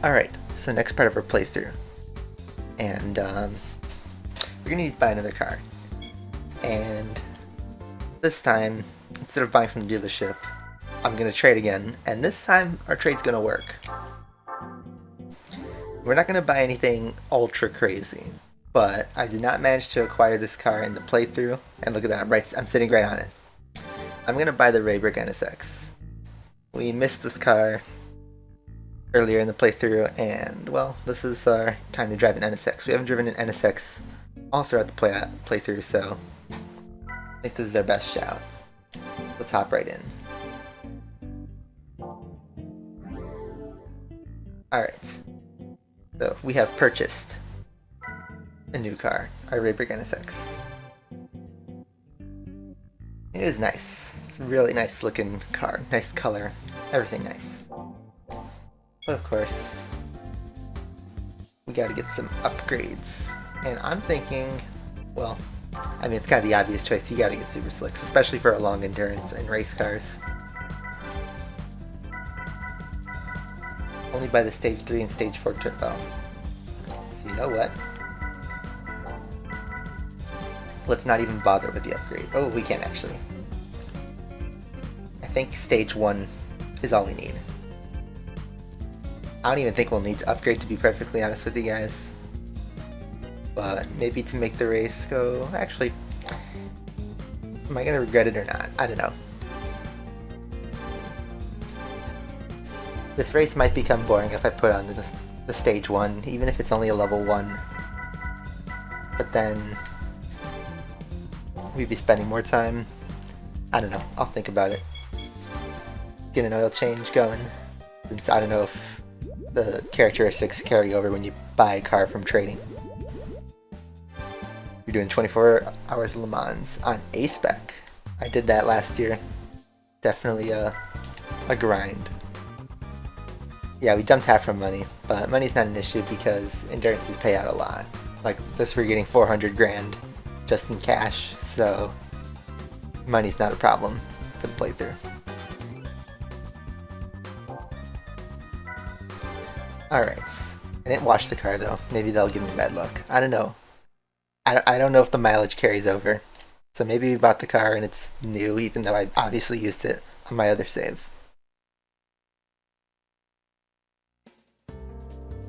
Alright, so next part of our playthrough. And we're gonna need to buy another car. And this time, instead of buying from the dealership, I'm gonna trade again. And this time, our trade's gonna work. We're not gonna buy anything ultra crazy. But I did not manage to acquire this car in the playthrough. And look at that, I'm sitting right on it. I'm gonna buy the Raybrick NSX. We missed this car earlier in the playthrough, and well, this is our time to drive an NSX. We haven't driven an NSX all throughout the playthrough, so I think this is our best shout. Let's hop right in. Alright, so we have purchased a new car, our Raybrick NSX. It is nice. It's a really nice looking car, nice color, everything nice. But of course, we gotta get some upgrades. And I'm thinking, well, I mean, it's kind of the obvious choice. You gotta get super slicks, especially for a long endurance and race cars. Only by the stage 3 and stage 4 turbo. So you know what? Let's not even bother with the upgrade. Oh, we can actually. I think stage 1 is all we need. I don't even think we'll need to upgrade, to be perfectly honest with you guys. But maybe to make the race go... Actually, am I going to regret it or not? I don't know. This race might become boring if I put on the stage 1, even if it's only a level 1. But then we'd be spending more time. I don't know. I'll think about it. Get an oil change going. Since I don't know if the characteristics carry over when you buy a car from trading. You're doing 24 hours of Le Mans on A-spec. I did that last year. Definitely a grind. Yeah, we dumped half our money, but money's not an issue because endurances pay out a lot. Like this, we're getting 400 grand just in cash, so money's not a problem for the playthrough. Alright, I didn't wash the car though. Maybe that'll give me bad luck. I don't know. I don't know if the mileage carries over. So maybe we bought the car and it's new, even though I obviously used it on my other save.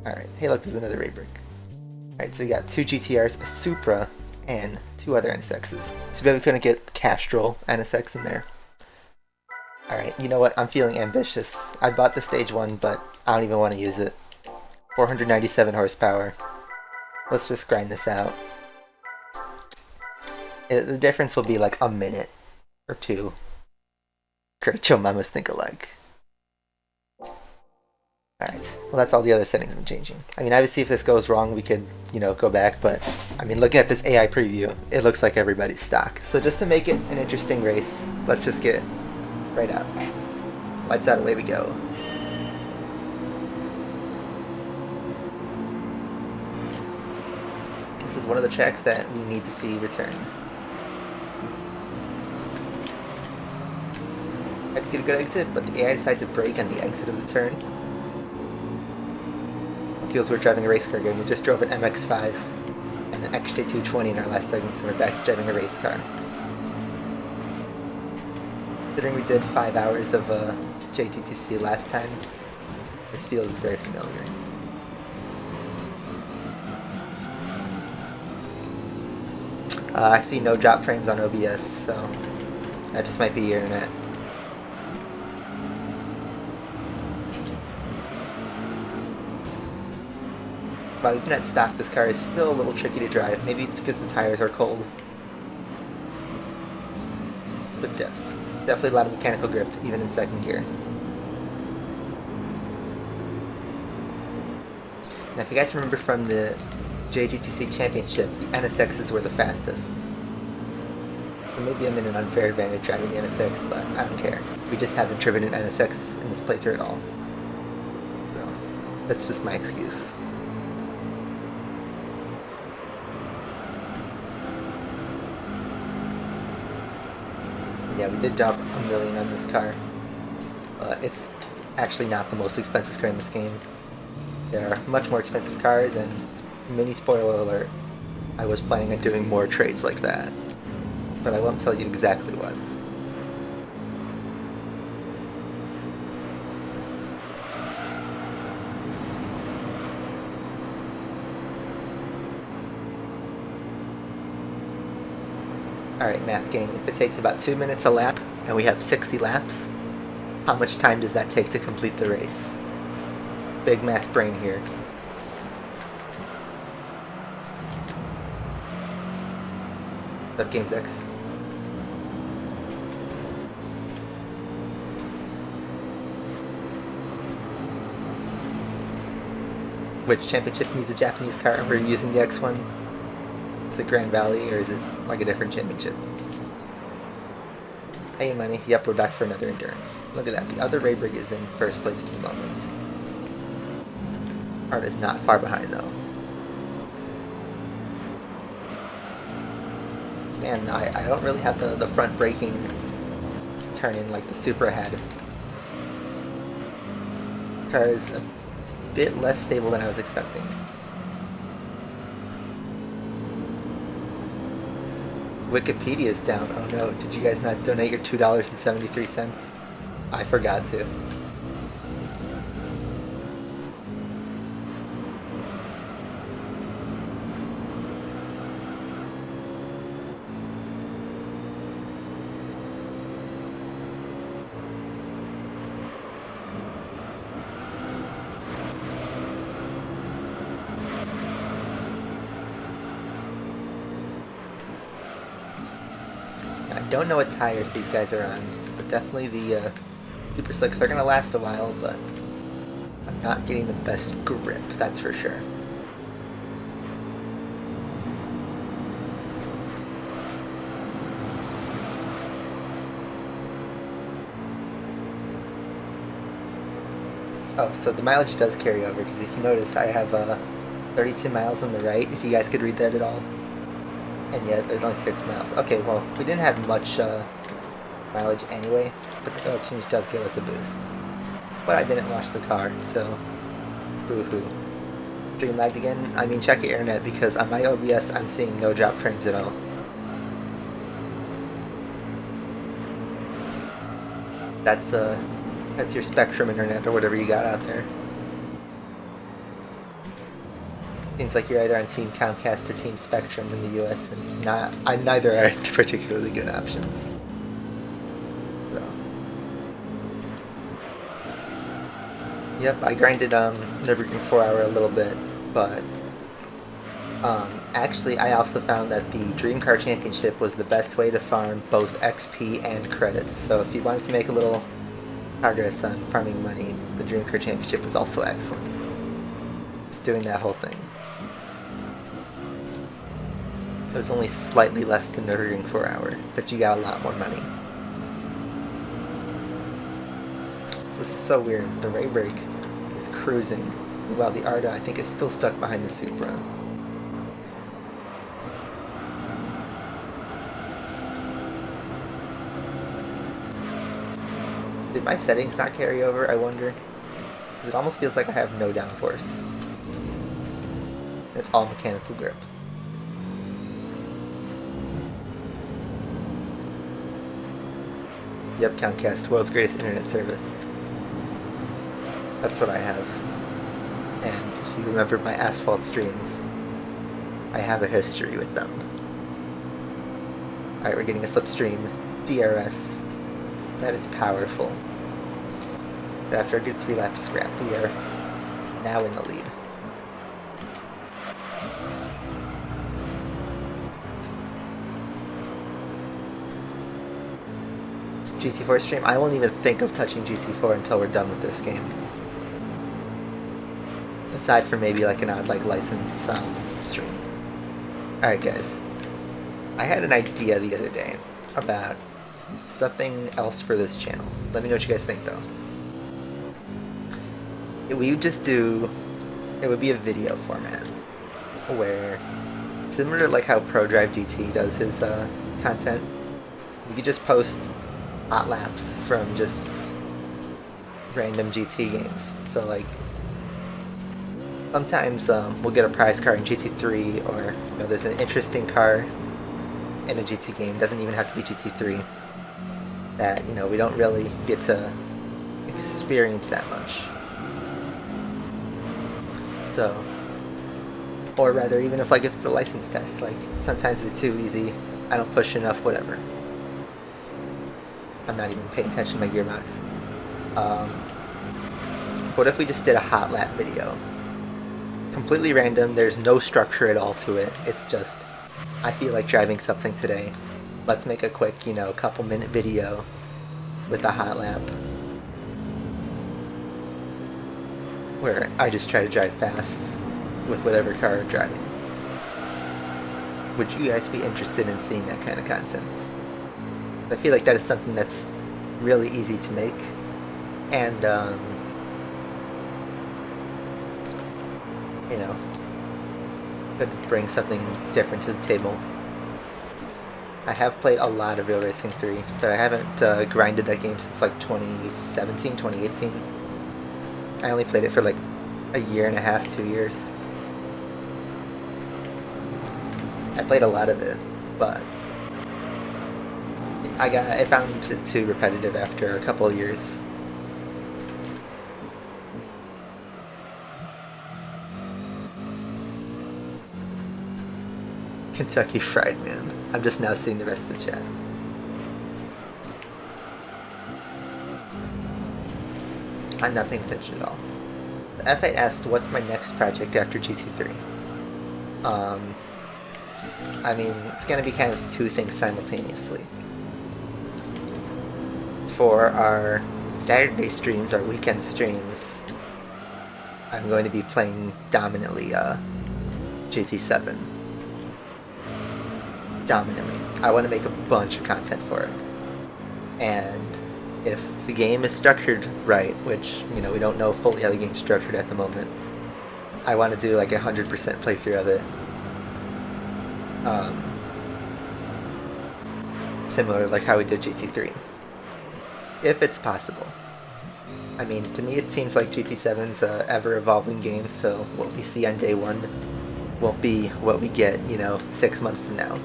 Alright, hey look, there's another Raybrick. Alright, so we got 2 GTRs, a Supra, and 2 other NSXs. Too bad we couldn't get Castrol NSX in there. Alright, you know what? I'm feeling ambitious. I bought the stage 1, but I don't even want to use it. 497 horsepower. Let's just grind this out. The difference will be like a minute or 2. Great Joe Mamas think alike. Alright, well that's all the other settings I'm changing. I mean, obviously if this goes wrong we could, you know, go back, but I mean, looking at this AI preview, it looks like everybody's stock. So just to make it an interesting race, let's just get right up. Lights out, away we go. This is one of the tracks that we need to see return. I had to get a good exit, but the AI decided to brake on the exit of the turn. It feels we're driving a race car again. We just drove an MX-5 and an XJ220 in our last segment, so we're back to driving a race car. Considering we did 5 hours of JGTC last time, this feels very familiar. I see no drop frames on OBS, so that just might be your internet. But even at stock, this car is still a little tricky to drive. Maybe it's because the tires are cold. But yes, definitely a lot of mechanical grip, even in second gear. Now if you guys remember from the JGTC Championship, the NSXs were the fastest. So maybe I'm in an unfair advantage driving the NSX, but I don't care. We just haven't driven an NSX in this playthrough at all. So, that's just my excuse. Yeah, we did drop $1 million on this car. It's actually not the most expensive car in this game. They're much more expensive cars, and mini spoiler alert, I was planning on doing more trades like that, but I won't tell you exactly what. Alright, math gang, if it takes about 2 minutes a lap, and we have 60 laps, how much time does that take to complete the race? Big math brain here. What's up, Games X? Which championship needs a Japanese car? We're using the X1. Is it Grand Valley, or is it like a different championship? Hey, money. Yep, we're back for another endurance. Look at that. The other Raybrig is in first place at the moment. Art is not far behind, though. Man, I don't really have the front braking turn in like the Supra had. Car is a bit less stable than I was expecting. Wikipedia's down. Oh no, did you guys not donate your $2.73? I forgot to. I don't know what tires these guys are on, but definitely the Super Slicks. They're going to last a while, but I'm not getting the best grip, that's for sure. Oh, so the mileage does carry over, because if you notice, I have 32 miles on the right, if you guys could read that at all. And yet, there's only 6 miles. Okay, well, we didn't have much mileage anyway, but the oil change does give us a boost. But I didn't wash the car, so boo-hoo. Stream lagged again? I mean, check your internet, because on my OBS, I'm seeing no drop frames at all. That's your Spectrum internet, or whatever you got out there. Seems like you're either on Team Comcast or Team Spectrum in the US, and neither are particularly good options. So, yep, I grinded Nürburgring 4-hour a little bit, but actually I also found that the Dream Car Championship was the best way to farm both XP and credits. So if you wanted to make a little progress on farming money, the Dream Car Championship was also excellent. Just doing that whole thing. It was only slightly less than Nürburgring 4-hour, but you got a lot more money. This is so weird. The Raybrig is cruising, while the Arda, I think, is still stuck behind the Supra. Did my settings not carry over, I wonder? Because it almost feels like I have no downforce. It's all mechanical grip. Yep, Comcast, world's greatest internet service. That's what I have. And if you remember my Asphalt streams, I have a history with them. Alright, we're getting a slipstream DRS. That is powerful. But after I did 3 laps scrap, we are now in the lead. GT4 stream? I won't even think of touching GT4 until we're done with this game. Aside from maybe like an odd license stream. Alright guys, I had an idea the other day about something else for this channel. Let me know what you guys think though. We would just do, it would be a video format where, similar to like how ProDrive GT does his content, we could just post hot laps from just random GT games. So like, Sometimes we'll get a prize car in GT3, or there's an interesting car in a GT game. It doesn't even have to be GT3. That we don't really get to experience that much. So, or rather, even if like if it's a license test, like sometimes it's too easy. I don't push enough. Whatever. I'm not even paying attention to my gearbox. What if we just did a hot lap video? Completely random, there's no structure at all to it. It's just, I feel like driving something today. Let's make a quick, couple minute video with a hot lap. Where I just try to drive fast with whatever car I'm driving. Would you guys be interested in seeing that kind of content? I feel like that is something that's really easy to make. And, could bring something different to the table. I have played a lot of Real Racing 3, but I haven't grinded that game since like 2017, 2018. I only played it for like a year and a half, 2 years. I played a lot of it, but I found it too repetitive after a couple of years. Kentucky Fried Man. I'm just now seeing the rest of the chat. I'm not paying attention at all. The F8 asked, what's my next project after GT3? I mean, it's going to be kind of two things simultaneously. For our Saturday streams, our weekend streams, I'm going to be playing dominantly GT7. Dominantly. I want to make a bunch of content for it. And if the game is structured right, which, we don't know fully how the game's structured at the moment, I want to do like 100% playthrough of it. Similar like how we did GT3. If it's possible. I mean, to me it seems like GT7's a ever-evolving game, so what we see on day one won't be what we get, 6 months from now.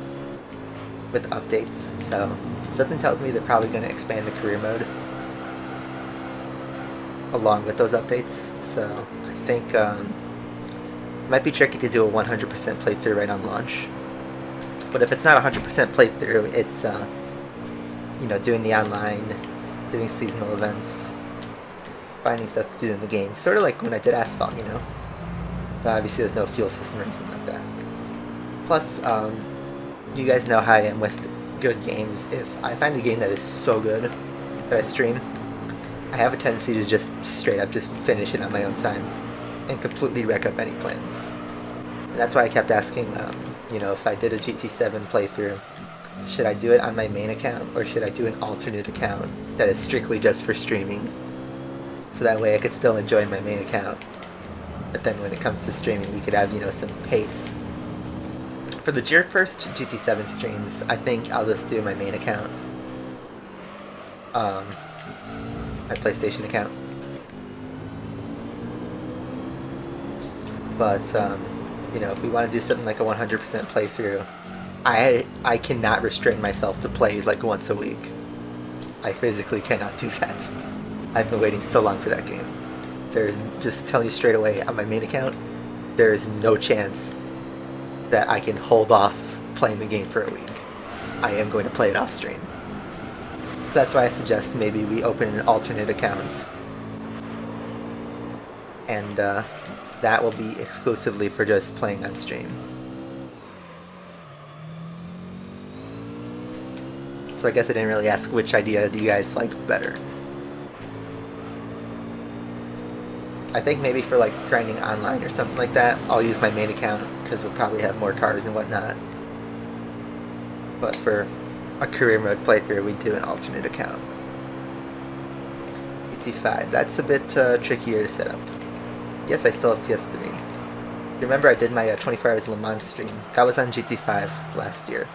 With updates, so something tells me they're probably going to expand the career mode along with those updates, so I think it might be tricky to do a 100% playthrough right on launch, but if it's not 100% playthrough, it's doing the online, doing seasonal events, finding stuff to do in the game, sort of like when I did Asphalt, but obviously there's no fuel system or anything like that. Plus, you guys know how I am with good games. If I find a game that is so good that I stream, I have a tendency to just straight up just finish it on my own time and completely wreck up any plans. And that's why I kept asking, if I did a GT7 playthrough, should I do it on my main account or should I do an alternate account that is strictly just for streaming? So that way I could still enjoy my main account, but then when it comes to streaming we could have, some pace. For the first GT7 streams, I think I'll just do my main account. My PlayStation account. But, if we want to do something like a 100% playthrough, I cannot restrain myself to play like once a week. I physically cannot do that. I've been waiting so long for that game. There's, just telling you straight away, on my main account, there is no chance that I can hold off playing the game for a week. I am going to play it off stream. So that's why I suggest maybe we open an alternate account. And that will be exclusively for just playing on stream. So I guess I didn't really ask which idea do you guys like better. I think maybe for like grinding online or something like that, I'll use my main account because we'll probably have more cars and whatnot. But for a career mode playthrough, we do an alternate account. PT5, that's a bit trickier to set up. Yes, I still have PS3. Remember I did my 24 Hours Le Mans stream. That was on GT5 last year.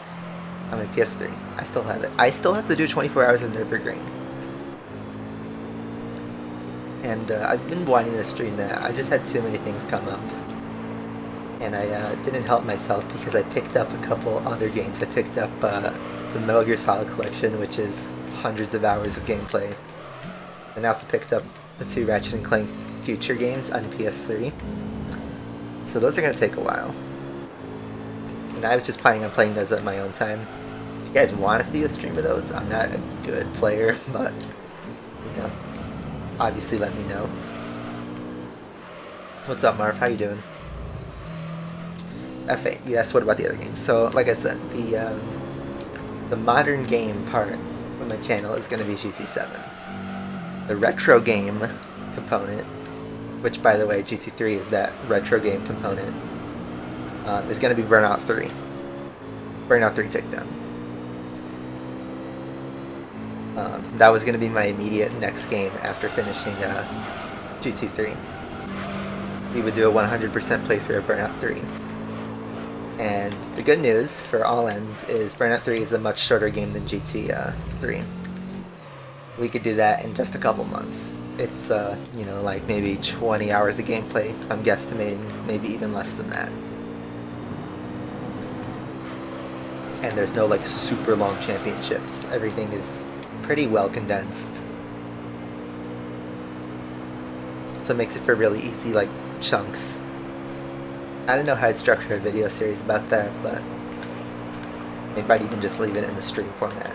On my PS3. I still have it. I still have to do 24 Hours of Nürburgring. and I've been wanting to stream that. I just had too many things come up, and I didn't help myself because I picked up a couple other games. I picked up the Metal Gear Solid Collection, which is hundreds of hours of gameplay, and I also picked up the 2 Ratchet and Clank Future games on PS3. So those are going to take a while. And I was just planning on playing those at my own time. If you guys want to see a stream of those, I'm not a good player, but, you know, obviously let me know. What's up, Marv? How you doing? F8, you asked what about the other games. So, like I said, the modern game part of my channel is going to be GT7. The retro game component, which, by the way, GT3 is that retro game component, is going to be Burnout 3. Burnout 3 Takedown. That was going to be my immediate next game after finishing GT3. We would do a 100% playthrough of Burnout 3. And the good news for all ends is Burnout 3 is a much shorter game than GT3. We could do that in just a couple months. It's, you know, like maybe 20 hours of gameplay. I'm guesstimating maybe even less than that. And there's no, like, super long championships. Everything is pretty well condensed. So it makes it for really easy, like, chunks. I don't know how I'd structure a video series about that, but maybe I'd even just leave it in the stream format.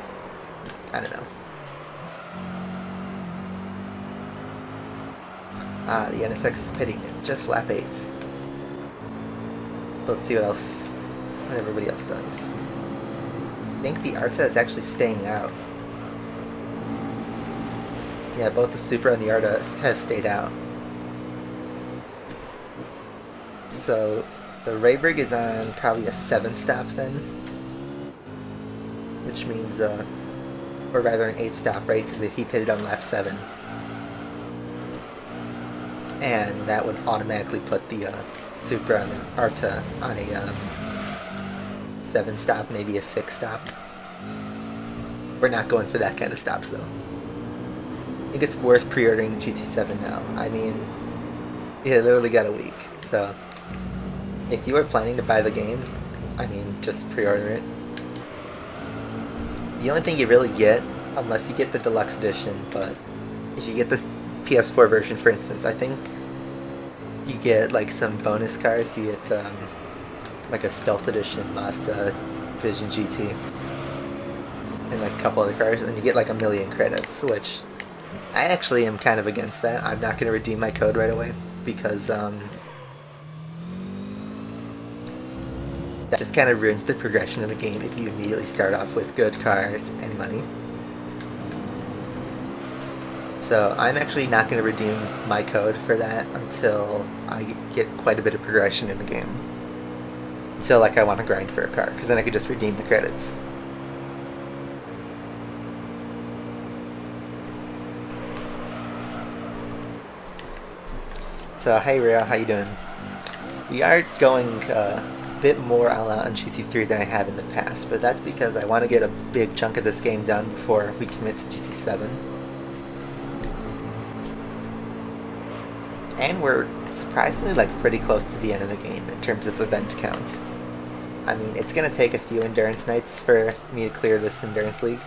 I don't know. Ah, the NSX is pitting in just lap 8. Let's see what everybody else does. I think the Arta is actually staying out. Yeah, both the Supra and the Arta have stayed out. So the Rayberg is on probably a 7-stop then, which means, or rather an 8-stop, right? Because he pitted on lap 7. And that would automatically put the Supra and the Arta on a 7-stop, maybe a 6-stop. We're not going for that kind of stops though. I think it's worth pre-ordering GT7 now. I mean, it literally got a week, so if you are planning to buy the game, I mean, just pre-order it. The only thing you really get, unless you get the deluxe edition, but if you get the PS4 version, for instance, I think you get like some bonus cars. You get like a Stealth Edition Mazda Vision GT and like a couple other cars, and you get like 1,000,000 credits, which I actually am kind of against that. I'm not going to redeem my code right away because that just kind of ruins the progression of the game if you immediately start off with good cars and money. So I'm actually not going to redeem my code for that until I get quite a bit of progression in the game. Until like I want to grind for a car, because then I could just redeem the credits. So hey Rio, how you doing? We are going a bit more all out on GT3 than I have in the past, but that's because I want to get a big chunk of this game done before we commit to GT7. And we're surprisingly like pretty close to the end of the game in terms of event count. I mean, it's going to take a few endurance nights for me to clear this endurance league.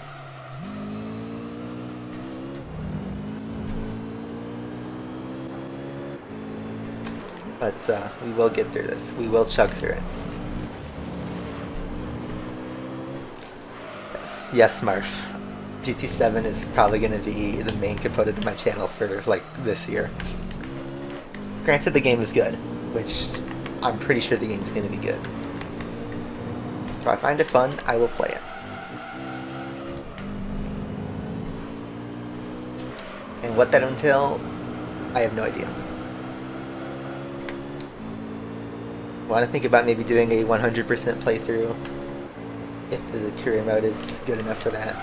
But we will get through this. We will chug through it. Yes, Marf. GT7 is probably going to be the main component of my channel for like this year. Granted, the game is good, which I'm pretty sure the game's going to be good. If I find it fun, I will play it. And what that entails, I have no idea. Want to think about maybe doing a 100% playthrough if the career mode is good enough for that.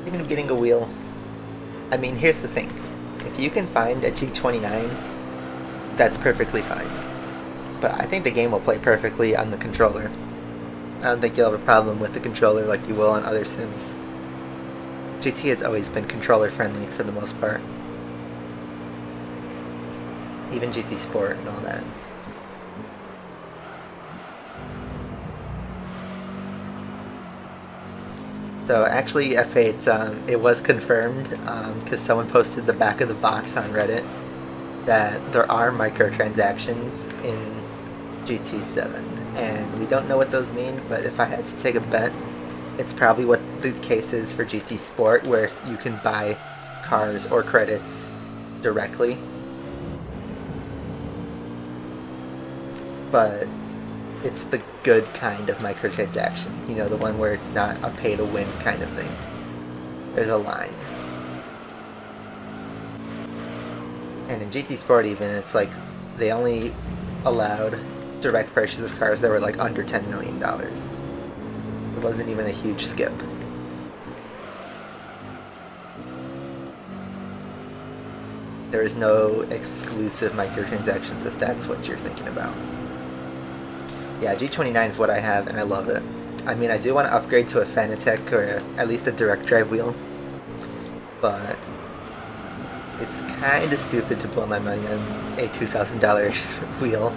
Thinking of getting a wheel. I mean, here's the thing. If you can find a G29, that's perfectly fine. But I think the game will play perfectly on the controller. I don't think you'll have a problem with the controller like you will on other sims. GT has always been controller friendly for the most part. Even GT Sport and all that. So actually F8, it was confirmed because someone posted the back of the box on Reddit that there are microtransactions in GT7. And we don't know what those mean, but if I had to take a bet, it's probably what the case is for GT Sport, where you can buy cars or credits directly. But it's the good kind of microtransaction, you know, the one where it's not a pay-to-win kind of thing. There's a line. And in GT Sport even, it's like they only allowed direct purchase of cars that were like under $10 million. It wasn't even a huge skip. There is no exclusive microtransactions if that's what you're thinking about. Yeah, G29 is what I have and I love it. I mean, I do want to upgrade to a Fanatec or at least a direct drive wheel, but it's kind of stupid to blow my money on a $2,000 wheel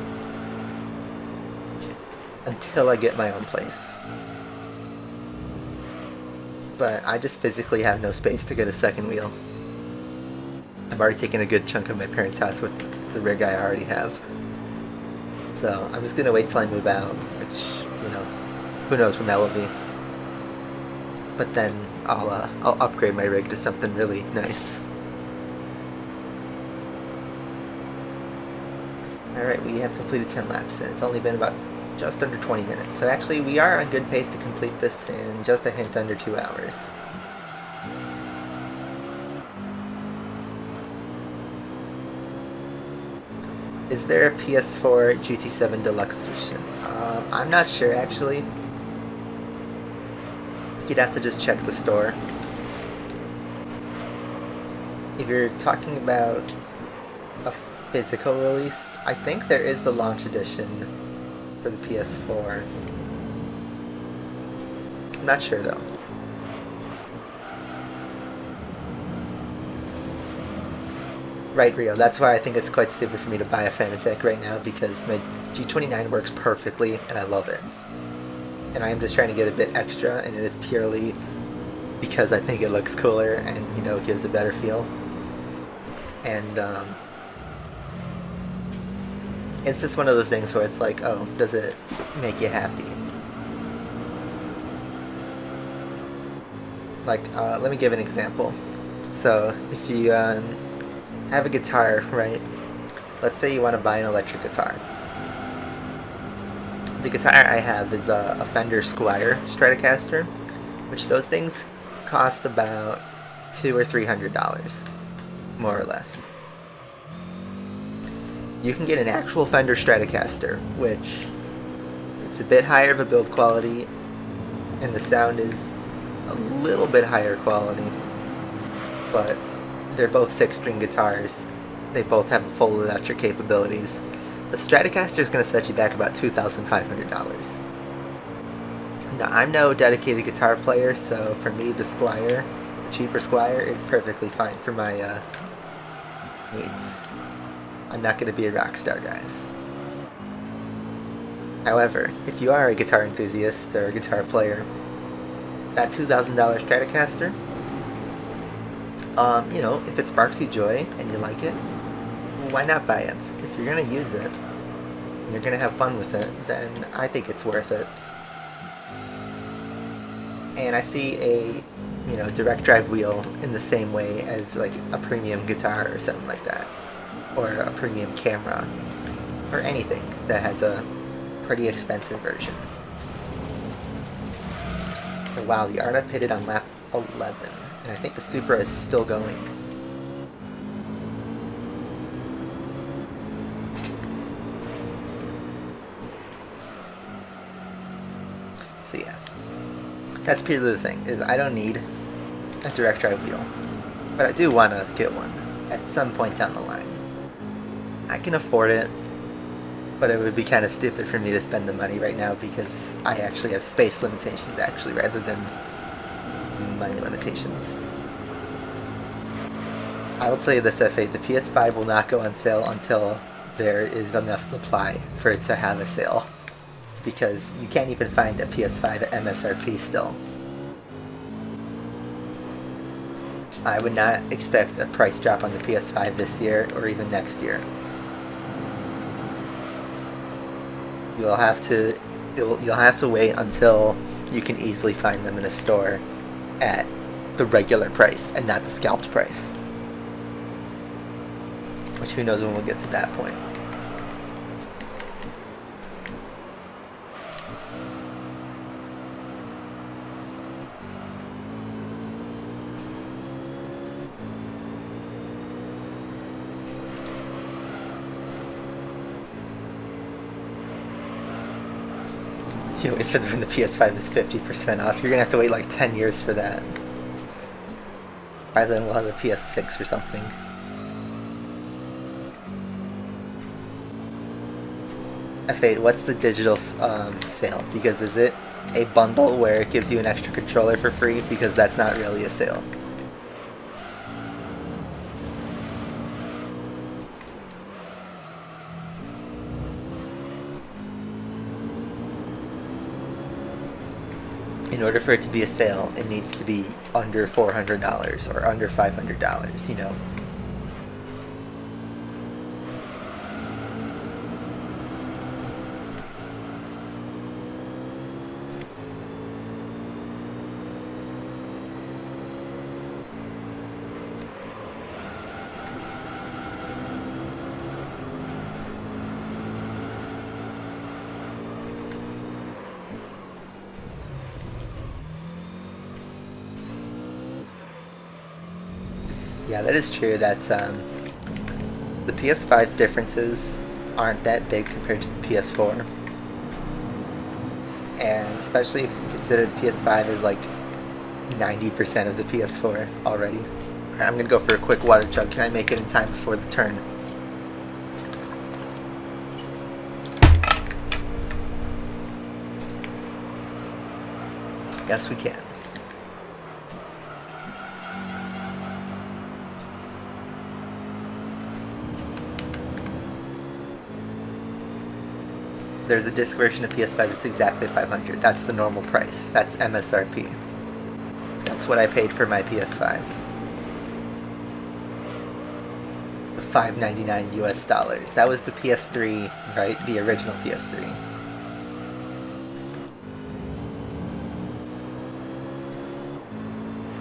until I get my own place. But I just physically have no space to get a second wheel. I'm already taking a good chunk of my parents' house with the rig I already have. So I'm just gonna wait till I move out, which, you know, who knows when that will be. But then I'll upgrade my rig to something really nice. Alright, we have completed 10 laps, and it's only been about just under 20 minutes. So actually, we are on good pace to complete this in just a hint under 2 hours. Is there a PS4 GT7 Deluxe Edition? I'm not sure, actually. You'd have to just check the store. If you're talking about a physical release, I think there is the launch edition for the PS4. I'm not sure though. Right, Rio, that's why I think it's quite stupid for me to buy a Fanatec right now, because my G29 works perfectly and I love it. And I am just trying to get a bit extra, and it is purely because I think it looks cooler and, you know, gives a better feel. And it's just one of those things where it's like, oh, does it make you happy? Like, let me give an example. So, if you have a guitar, right? Let's say you want to buy an electric guitar. The guitar I have is a Fender Squier Stratocaster, which those things cost about $200 or $300, more or less. You can get an actual Fender Stratocaster, which it's a bit higher of a build quality, and the sound is a little bit higher quality, but they're both 6-string guitars. They both have full electric capabilities. The Stratocaster is going to set you back about $2,500. Now, I'm no dedicated guitar player, so for me, the Squier, the cheaper Squier, is perfectly fine for my needs. I'm not going to be a rock star, guys. However, if you are a guitar enthusiast or a guitar player, that $2,000 Stratocaster, you know, if it sparks you joy and you like it, why not buy it? If you're going to use it, and you're going to have fun with it, then I think it's worth it. And I see a, you know, direct drive wheel in the same way as like a premium guitar or something like that. Or a premium camera. Or anything that has a pretty expensive version. So wow, the Arna pitted on lap 11. And I think the Supra is still going. So yeah, that's purely the thing, is I don't need a direct drive wheel. but I do want to get one at some point down the line. I can afford it, but it would be kind of stupid for me to spend the money right now because I actually have space limitations actually rather than money limitations. I will tell you this, F8, the PS5 will not go on sale until there is enough supply for it to have a sale. Because you can't even find a PS5 at MSRP still. I would not expect a price drop on the PS5 this year or even next year. You'll have to wait until you can easily find them in a store at the regular price and not the scalped price. Which who knows when we'll get to that point. You wait for when the PS5 is 50% off. You're gonna have to wait like 10 years for that. By then we'll have a PS6 or something. F8, what's the digital sale? Because is it a bundle where it gives you an extra controller for free? Because that's not really a sale. In order for it to be a sale, it needs to be under $400 or under $500, you know. Yeah, that is true. That the PS5's differences aren't that big compared to the PS4, and especially if you consider the PS5 is like 90% of the PS4 already. Alright, I'm gonna go for a quick water chug. Can I make it in time before the turn? Yes, we can. There's a disc version of PS5 that's exactly $500. That's the normal price. That's MSRP. That's what I paid for my PS5. $599 US dollars. That was the PS3, right? The original PS3.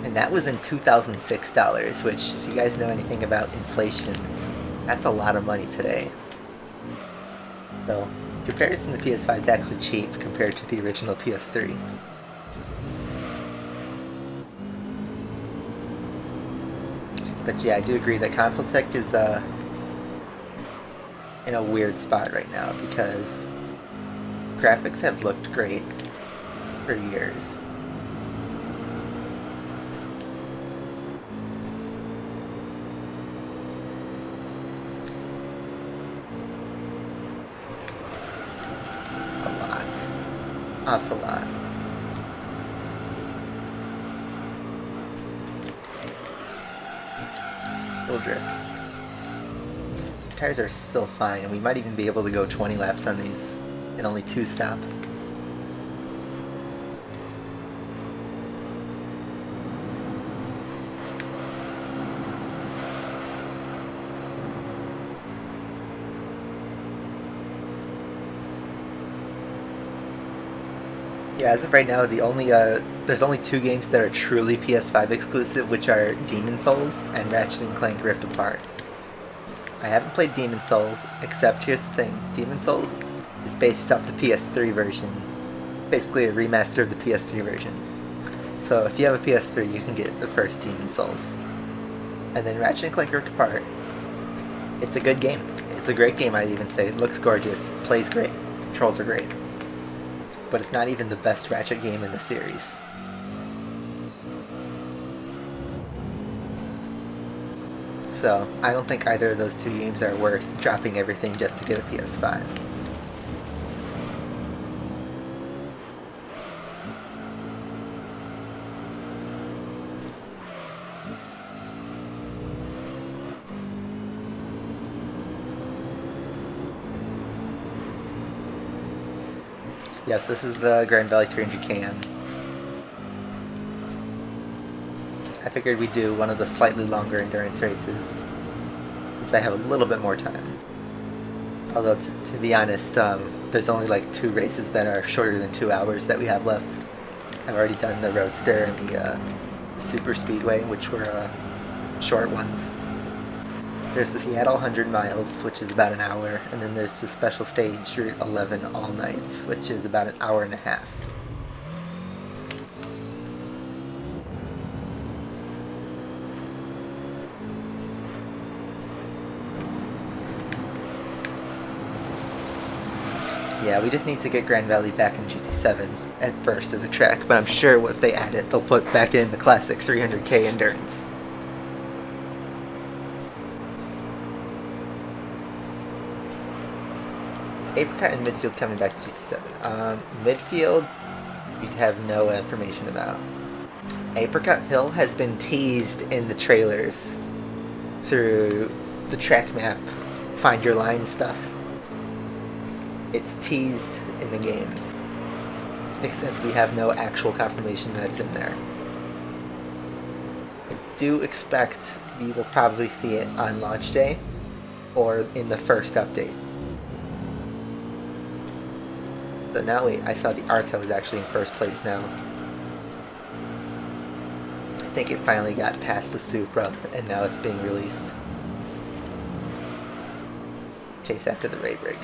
And that was in $2006, which, if you guys know anything about inflation, that's a lot of money today. So, comparison to PS5 is actually cheap compared to the original PS3. But yeah, I do agree that console tech is in a weird spot right now because graphics have looked great for years. Us a lot. Little drift. Tires are still fine, and we might even be able to go 20 laps on these and only 2 stop. Yeah, as of right now, the only there's only 2 games that are truly PS5 exclusive, which are Demon's Souls and Ratchet & Clank Rift Apart. I haven't played Demon's Souls, except here's the thing, Demon's Souls is based off the PS3 version, basically a remaster of the PS3 version. So if you have a PS3, you can get the first Demon's Souls. And then Ratchet & Clank Rift Apart, it's a good game. It's a great game, I'd even say. It looks gorgeous, plays great, controls are great. But it's not even the best Ratchet game in the series. So I don't think either of those two games are worth dropping everything just to get a PS5. Yes, this is the Grand Valley 300 KM. I figured we'd do one of the slightly longer endurance races, since I have a little bit more time. Although, to be honest, there's only like 2 races that are shorter than 2 hours that we have left. I've already done the Roadster and the Super Speedway, which were short ones. There's the Seattle 100 miles, which is about an hour, and then there's the special stage Route 11 all nights, which is about an hour and a half. Yeah, we just need to get Grand Valley back in GT7 at first as a track, but I'm sure if they add it, they'll put back in the classic 300k endurance. Apricot and Midfield coming back to GT7. Midfield, we have no information about. Apricot Hill has been teased in the trailers through the track map, find your line stuff. It's teased in the game, except we have no actual confirmation that it's in there. I do expect we will probably see it on launch day or in the first update. So now I saw the Arto was actually in first place now. I think it finally got past the Supra and now it's being released. Chase after the Ray Rig.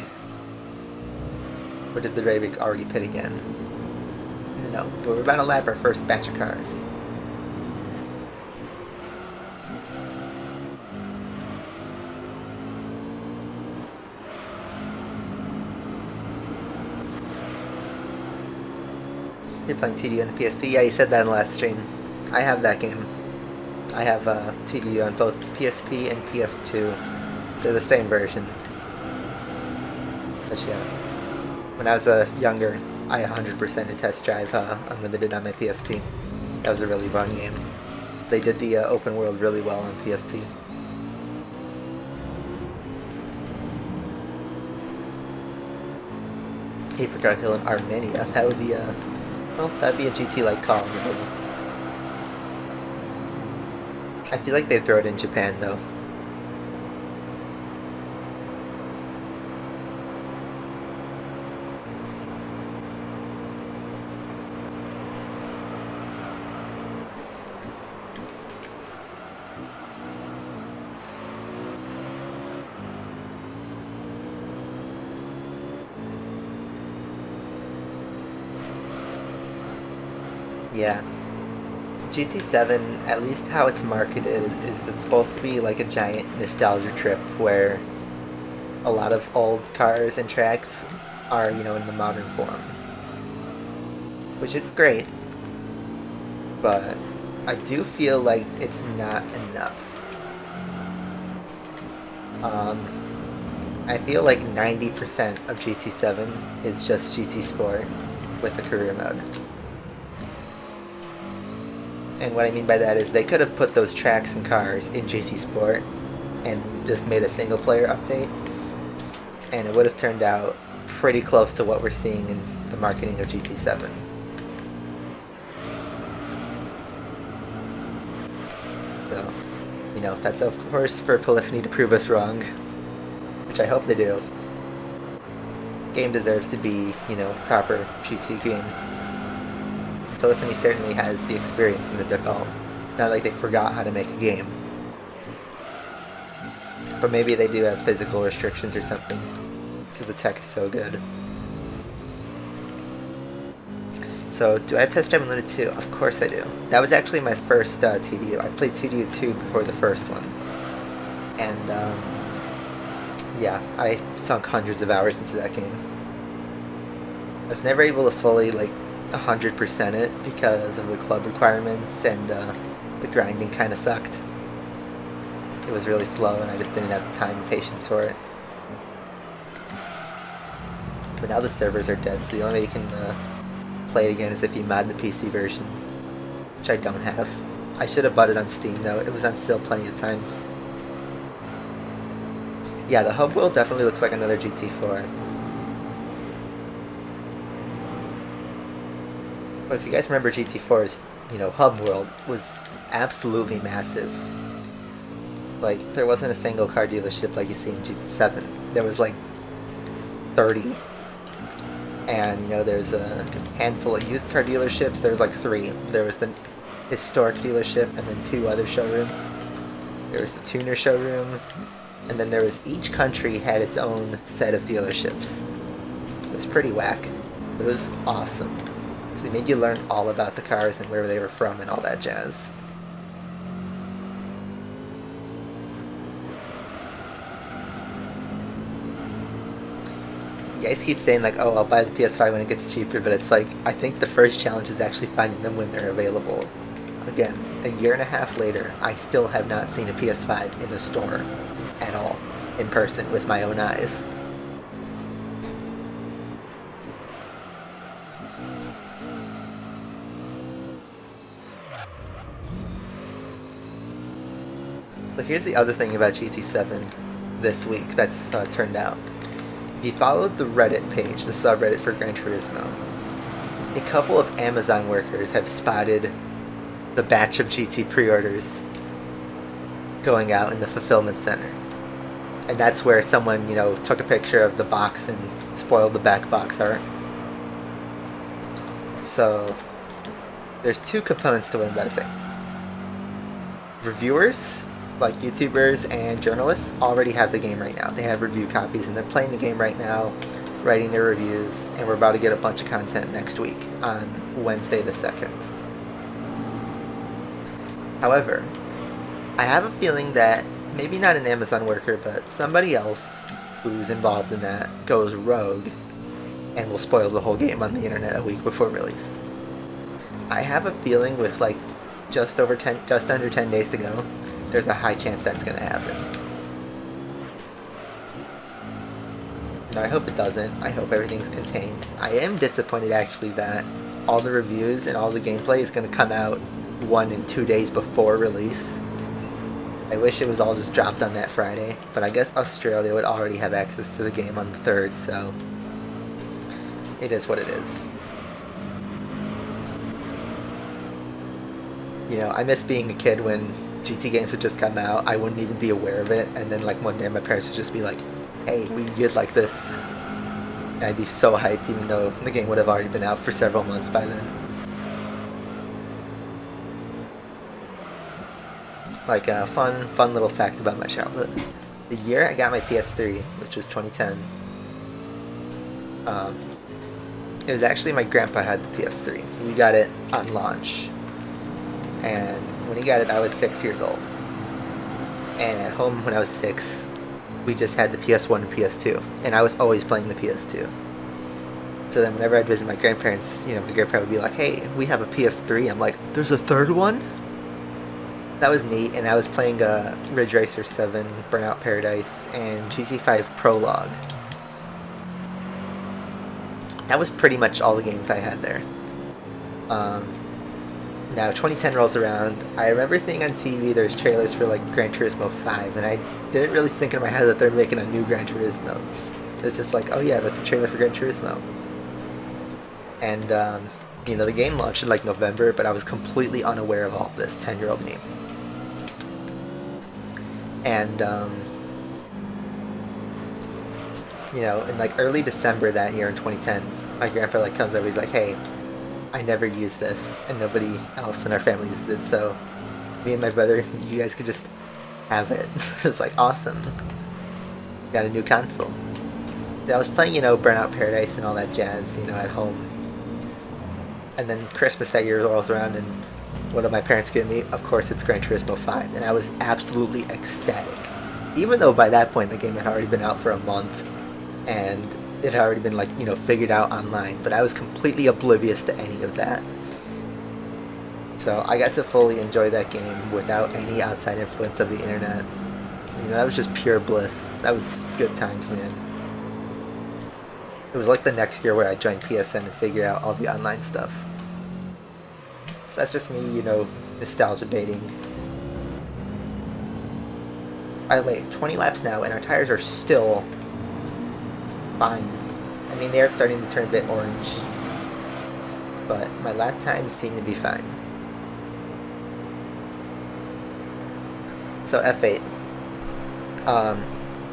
Or did the Ray Rig already pit again? I don't know, but we're about to lap our first batch of cars. You're playing TDU on the PSP? Yeah, you said that in the last stream. I have that game. I have TDU on both PSP and PS2. They're the same version. But yeah, when I was younger, I 100% did Test Drive Unlimited on my PSP. That was a really fun game. They did the open world really well on PSP. Apricot Hill and Armenia. That would be a... well, that'd be a GT-like call. I feel like they throw it in Japan, though. Yeah. GT7, at least how it's marketed, is it's supposed to be like a giant nostalgia trip where a lot of old cars and tracks are, you know, in the modern form. Which it's great, but I do feel like it's not enough. I feel like 90% of GT7 is just GT Sport with a career mode. And what I mean by that is they could have put those tracks and cars in GT Sport and just made a single player update, and it would have turned out pretty close to what we're seeing in the marketing of GT7. So, you know, that's of course for Polyphony to prove us wrong, which I hope they do. The game deserves to be, you know, proper GT game. Polyphony certainly has the experience under their belt. Not like they forgot how to make a game. But maybe they do have physical restrictions or something, because the tech is so good. So, do I have Test Drive Unlimited 2? Of course I do. That was actually my first TDU. I played TDU 2 before the first one. And, yeah, I sunk hundreds of hours into that game. I was never able to fully, like, 100% it because of the club requirements, and the grinding kind of sucked. It was really slow and I just didn't have the time and patience for it. But now the servers are dead, so the only way you can play it again is if you mod the PC version, which I don't have. I should have bought it on Steam though, it was on sale plenty of times. Yeah, the hub world definitely looks like another GT4. But if you guys remember GT4's, hub world was absolutely massive. Like, there wasn't a single car dealership like you see in GT7. There was like 30. And, there's a handful of used car dealerships. There's like 3. There was the historic dealership and then 2 other showrooms. There was the tuner showroom. And then there was, each country had its own set of dealerships. It was pretty whack. It was awesome. They made you learn all about the cars and where they were from and all that jazz. You guys keep saying like, oh, I'll buy the PS5 when it gets cheaper, but it's like, I think the first challenge is actually finding them when they're available. Again, a year and a half later, I still have not seen a PS5 in a store at all, in person, with my own eyes. So here's the other thing about GT7 this week that's turned out. If you followed the Reddit page, the subreddit for Gran Turismo, a couple of Amazon workers have spotted the batch of GT pre-orders going out in the fulfillment center. And that's where someone, took a picture of the box and spoiled the back box art. So there's 2 components to what I'm about to say. Reviewers, like YouTubers and journalists, already have the game right now. They have review copies and they're playing the game right now, writing their reviews, and we're about to get a bunch of content next week on Wednesday the 2nd. However, I have a feeling that maybe not an Amazon worker, but somebody else who's involved in that goes rogue and will spoil the whole game on the internet a week before release. I have a feeling with like just under 10 days to go, there's a high chance that's going to happen. Now, I hope it doesn't. I hope everything's contained. I am disappointed actually that all the reviews and all the gameplay is going to come out 1 and 2 days before release. I wish it was all just dropped on that Friday, but I guess Australia would already have access to the game on the 3rd, so it is what it is. I miss being a kid when GT games would just come out, I wouldn't even be aware of it, and then like one day my parents would just be like, hey, you'd like this. And I'd be so hyped even though the game would have already been out for several months by then. Like a fun little fact about my childhood. The year I got my PS3, which was 2010, it was actually my grandpa had the PS3. He got it on launch. And when he got it, I was 6 years old. And at home when I was 6, we just had the PS1 and PS2. And I was always playing the PS2. So then whenever I'd visit my grandparents, my grandparent would be like, hey, we have a PS3. I'm like, there's a 3rd one? That was neat, and I was playing Ridge Racer 7, Burnout Paradise, and GT5 Prologue. That was pretty much all the games I had there. Now 2010 rolls around. I remember seeing on TV there's trailers for like Gran Turismo 5, and I didn't really think in my head that they're making a new Gran Turismo. It's just like, oh yeah, that's a trailer for Gran Turismo. And the game launched in like November, but I was completely unaware of all of this 10-year-old me. And in like early December that year in 2010, my grandpa like comes over, he's like, hey, I never used this, and nobody else in our family uses it, so me and my brother, you guys could just have it. It's like, awesome. Got a new console. So I was playing, Burnout Paradise and all that jazz, at home. And then Christmas that year rolls around, and what did my parents give me? Of course, it's Gran Turismo 5, and I was absolutely ecstatic. Even though by that point the game had already been out for a month, and it had already been figured out online, but I was completely oblivious to any of that. So I got to fully enjoy that game without any outside influence of the internet. You know, that was just pure bliss. That was good times, man. It was like the next year where I joined PSN and figure out all the online stuff. So that's just me, you know, nostalgia baiting. By the way, 20 laps now, and our tires are still fine. I mean, they're starting to turn a bit orange, but my lap times seem to be fine. So F8.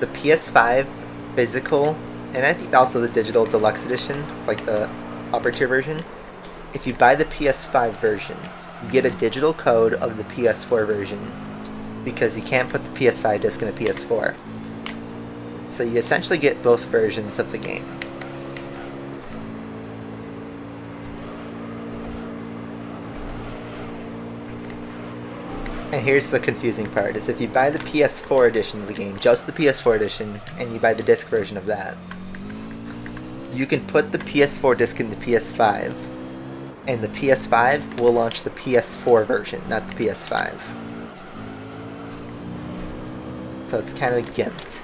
The PS5 physical, and I think also the digital deluxe edition, like the upper tier version, if you buy the PS5 version, you get a digital code of the PS4 version because you can't put the PS5 disc in a PS4. So you essentially get both versions of the game. And here's the confusing part, is if you buy the PS4 edition of the game, just the PS4 edition, and you buy the disc version of that, you can put the PS4 disc in the PS5, and the PS5 will launch the PS4 version, not the PS5. So it's kind of gimped.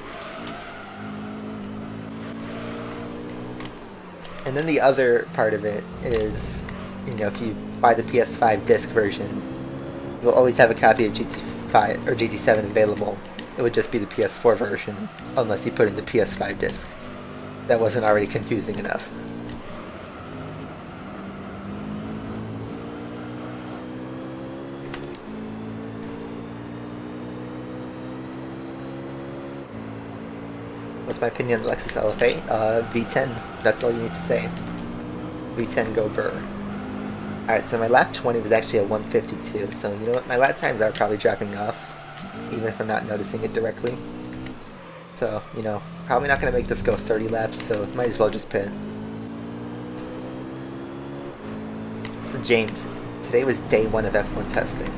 And then the other part of it is, you know, if you buy the PS5 disc version, you'll always have a copy of GT5 or GT7 available. It would just be the PS4 version, unless you put in the PS5 disc. That wasn't already confusing enough. What's my opinion on the Lexus LFA? V10. That's all you need to say. V10 go burr. Alright, so my lap 20 was actually a 152, so you know what? My lap times are probably dropping off, even if I'm not noticing it directly. So, you know, probably not going to make this go 30 laps, so might as well just pit. So James, today was day 1 of F1 testing,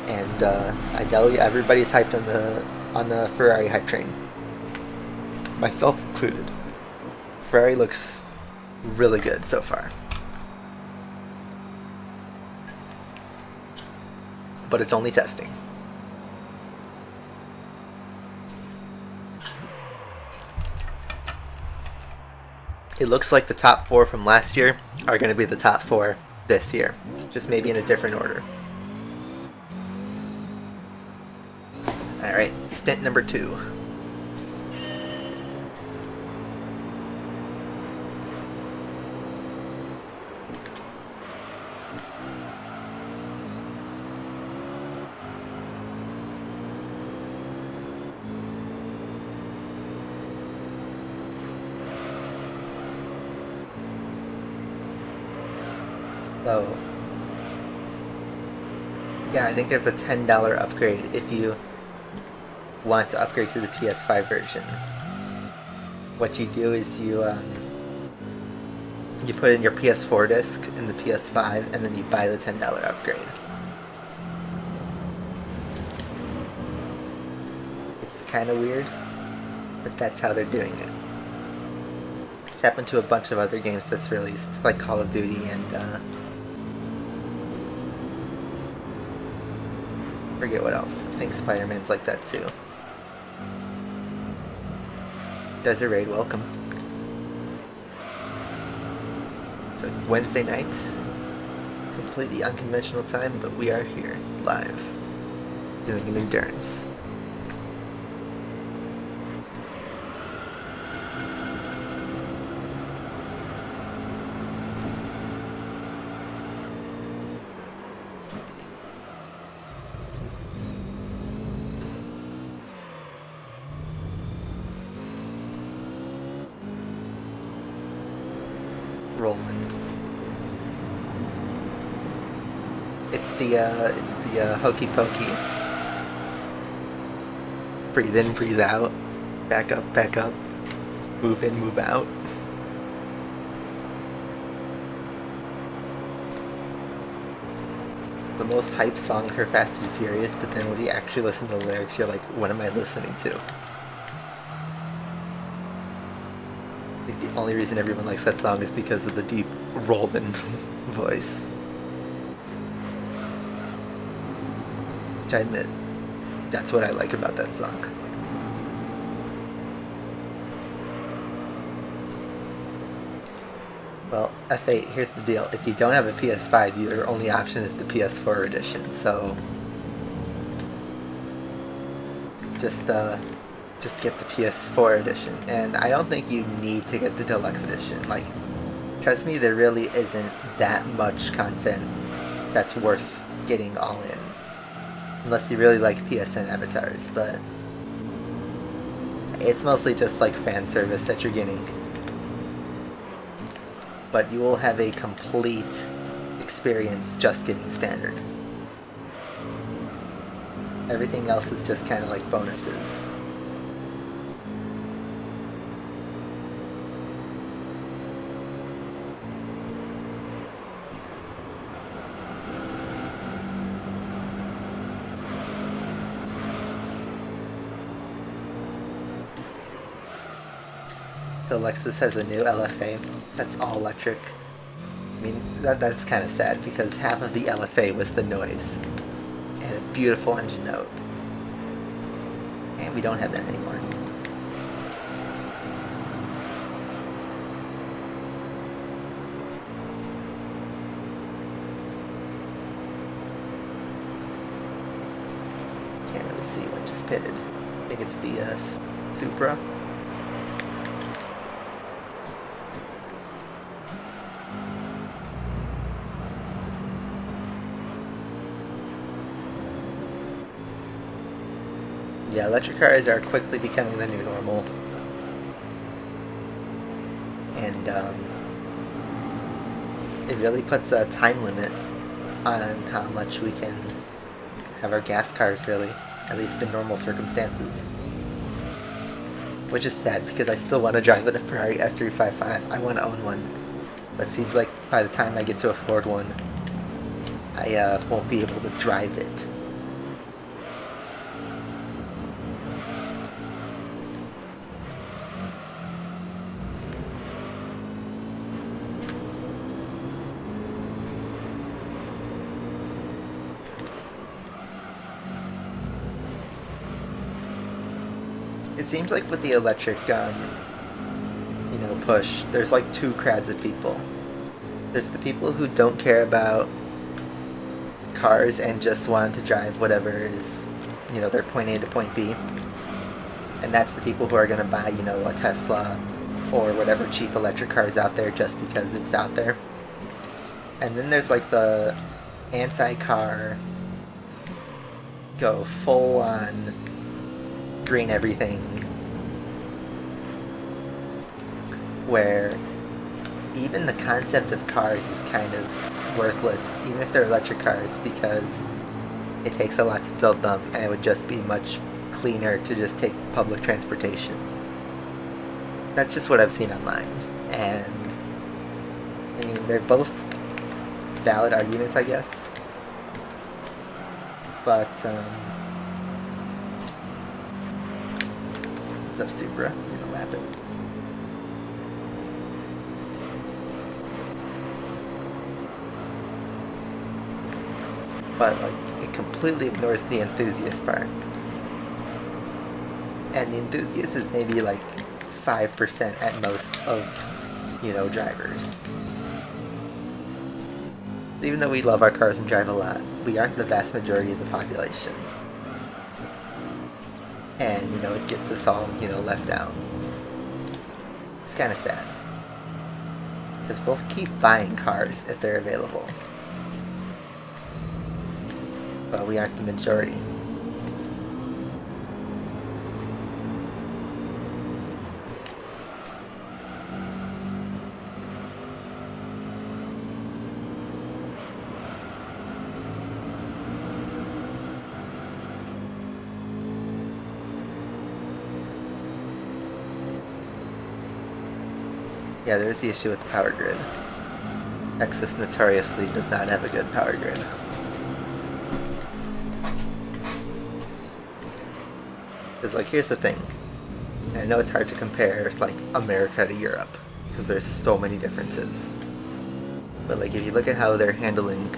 and I tell you, everybody's hyped on the Ferrari hype train, myself included. Ferrari looks really good so far. But it's only testing. It looks like the top 4 from last year are going to be the top 4 this year, just maybe in a different order. Alright, stint number 2. So, yeah, I think there's a $10 upgrade if you want to upgrade to the PS5 version. What you do is you put in your PS4 disc in the PS5, and then you buy the $10 upgrade. It's kind of weird, but that's how they're doing it. It's happened to a bunch of other games that's released, like Call of Duty and forget what else. I think Spider-Man's like that too. Desert Raid, welcome. It's a Wednesday night. Completely unconventional time, but we are here, live, doing an endurance. Rolling. It's the hokey pokey. Breathe in, breathe out. Back up, back up. Move in, move out. The most hype song for Fast and Furious, but then when you actually listen to the lyrics, you're like, what am I listening to? The only reason everyone likes that song is because of the deep rolling voice. Which I admit That's what I like about that song. Well, F8, here's the deal. If you don't have a PS5, your only option is the PS4 edition, so just get the PS4 edition. And I don't think you need to get the deluxe edition. Like, trust me, there really isn't that much content that's worth getting all in. Unless you really like PSN avatars, but it's mostly just like fan service that you're getting. But you will have a complete experience just getting standard. Everything else is just kind of like bonuses. So Lexus has a new LFA that's all electric. I mean, that's kind of sad because half of the LFA was the noise and a beautiful engine note. And we don't have that anymore. Can't really see what just pitted. I think it's the Supra. Yeah, electric cars are quickly becoming the new normal. And it really puts a time limit on how much we can have our gas cars, really, at least in normal circumstances. Which is sad, because I still want to drive a Ferrari F355. I want to own one. But it seems like by the time I get to afford one, I won't be able to drive it. It seems like with the electric, push, there's like two crowds of people. There's the people who don't care about cars and just want to drive whatever is, their point A to point B. And that's the people who are going to buy, a Tesla or whatever cheap electric car is out there just because it's out there. And then there's like the anti-car, go full on green everything, where even the concept of cars is kind of worthless, even if they're electric cars, because it takes a lot to build them and it would just be much cleaner to just take public transportation. That's just what I've seen online, and I mean, they're both valid arguments, I guess, but what's up, Supra? I'm gonna lap it. But like, it completely ignores the enthusiast part. And the enthusiast is maybe like 5% at most of, drivers. Even though we love our cars and drive a lot, we aren't the vast majority of the population. And, it gets us all, left out. It's kind of sad. Because we'll keep buying cars if they're available. But we aren't the majority. Yeah, there's the issue with the power grid. Exus notoriously does not have a good power grid. Because, like, here's the thing. And I know it's hard to compare, like, America to Europe, because there's so many differences. But, like, if you look at how they're handling,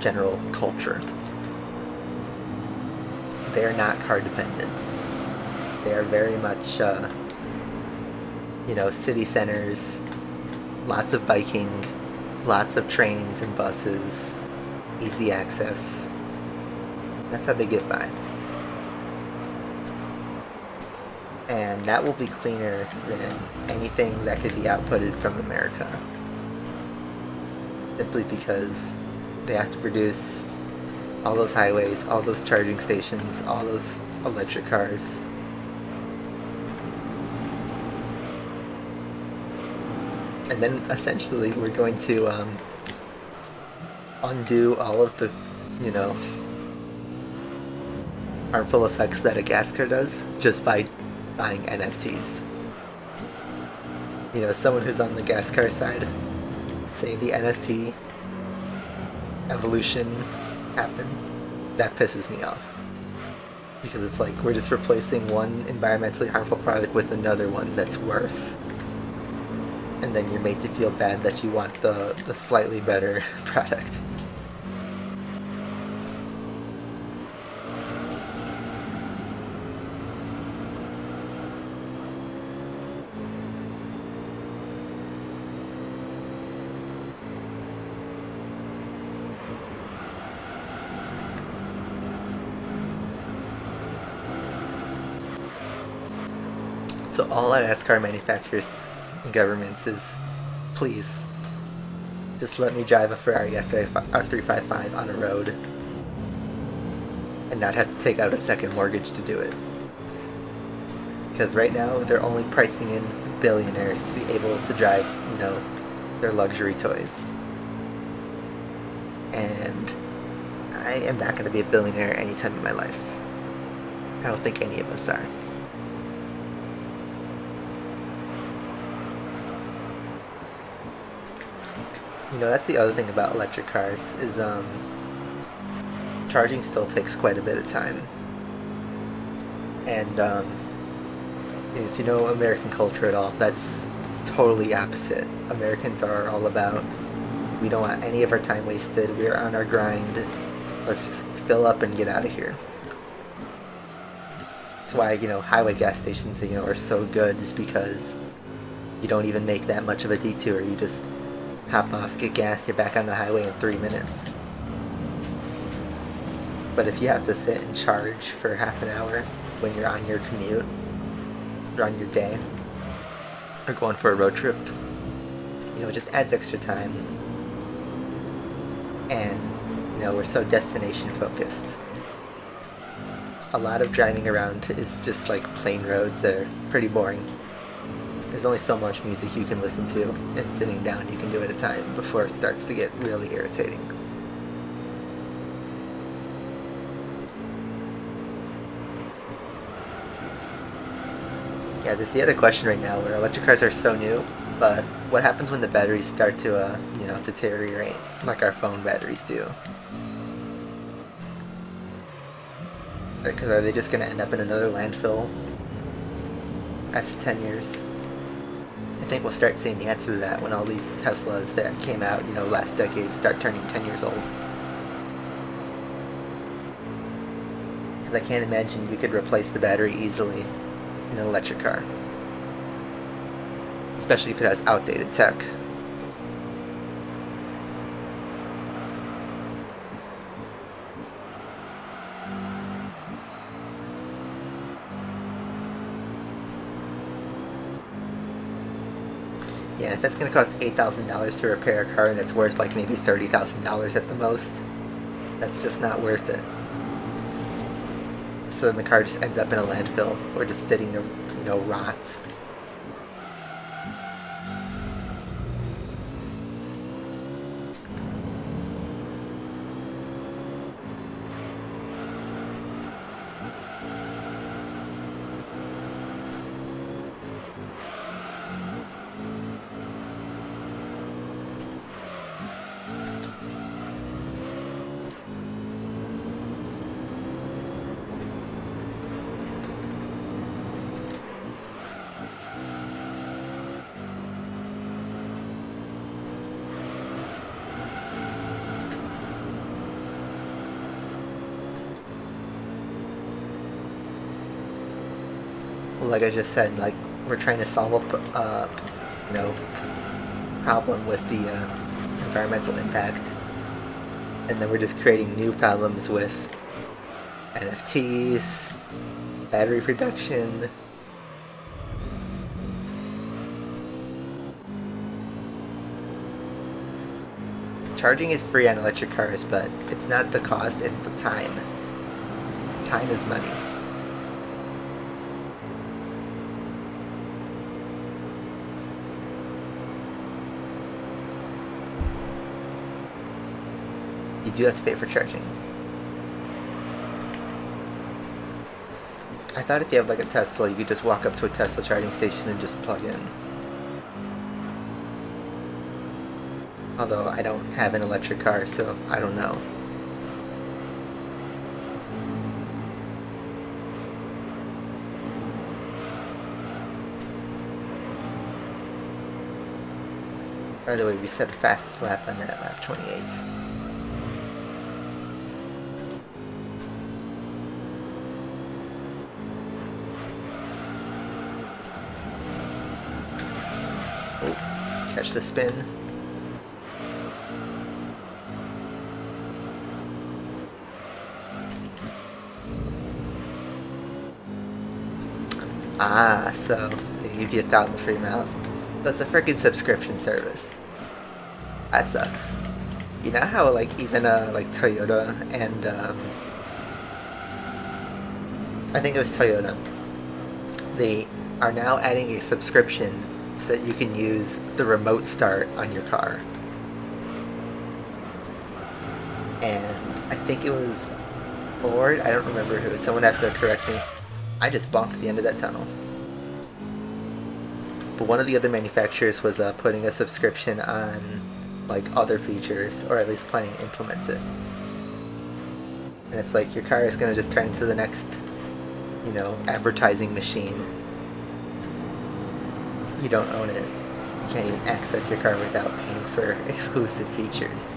general culture. they're not car dependent. They are very much, you know, city centers, lots of biking, lots of trains and buses, easy access. That's how they get by. And that will be cleaner than anything that could be outputted from America. Simply because they have to produce all those highways, all those charging stations, all those electric cars. And then essentially we're going to undo all of the, you know, harmful effects that a gas car does just by buying NFTs. You know, someone who's on the gas car side, saying the NFT evolution happened, that pisses me off. Because it's like, we're just replacing one environmentally harmful product with another one that's worse. And then you're made to feel bad that you want the slightly better product. So all I ask car manufacturers and governments is, please, just let me drive a Ferrari F355 on a road and not have to take out a second mortgage to do it. Because right now they're only pricing in billionaires to be able to drive, you know, their luxury toys. And I am not going to be a billionaire anytime in my life. I don't think any of us are. You know, that's the other thing about electric cars, is charging still takes quite a bit of time. And if you know American culture at all, that's totally opposite. Americans are all about, we don't want any of our time wasted, we're on our grind, let's just fill up and get out of here. That's why, you know, highway gas stations, you know, are so good, is because you don't even make that much of a detour. You just hop off, get gas, you're back on the highway in 3 minutes. But if you have to sit and charge for half an hour when you're on your commute, or on your day, or going for a road trip, you know, it just adds extra time. And, you know, we're so destination focused. A lot of driving around is just like plain roads that are pretty boring. There's only so much music you can listen to, and sitting down you can do at a time before it starts to get really irritating. Yeah, there's the other question right now where electric cars are so new, but what happens when the batteries start to, you know, deteriorate like our phone batteries do? Because are they just going to end up in another landfill after 10 years? I think we'll start seeing the answer to that when all these Teslas that came out, you know, last decade start turning 10 years old. Because I can't imagine you could replace the battery easily in an electric car. Especially if it has outdated tech. Yeah, if that's going to cost $8,000 to repair a car and it's worth like maybe $30,000 at the most, that's just not worth it. So then the car just ends up in a landfill or just sitting to, you know, rot. like I just said, like we're trying to solve a problem with the environmental impact, and then we're just creating new problems with NFTs, battery production. Charging is free on electric cars, but it's not the cost, it's the time. Time is money. You do have to pay for charging. I thought if you have like a Tesla, you could just walk up to a Tesla charging station and just plug in. Although I don't have an electric car, so I don't know. By the way, we set a fastest lap on that, lap 28. Oh, catch the spin. Ah, so they give you 1,000 free miles. So it's a freaking subscription service. That sucks. You know how like even like Toyota and I think it was Toyota, they are now adding a subscription so that you can use the remote start on your car. And I think it was Ford, I don't remember who, someone has to correct me. I just bonked at the end of that tunnel. But one of the other manufacturers was putting a subscription on like other features, or at least planning to implement it. And it's like your car is going to just turn into the next, you know, advertising machine. You don't own it. You can't even access your car without paying for exclusive features.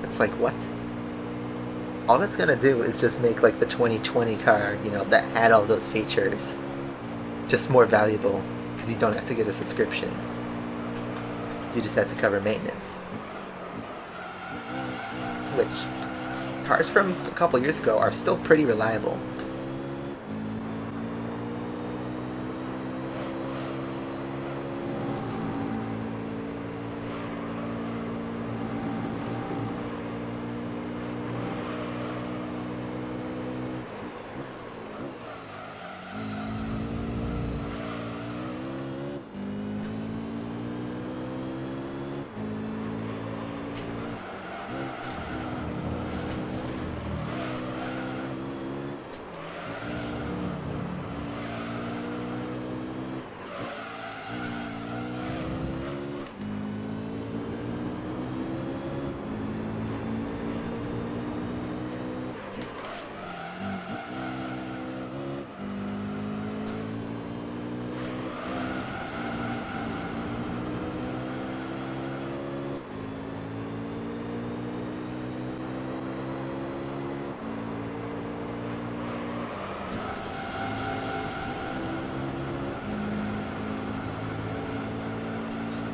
It's like, what? All that's going to do is just make like the 2020 car, you know, that had all those features just more valuable, because you don't have to get a subscription. You just have to cover maintenance. Which, cars from a couple years ago are still pretty reliable.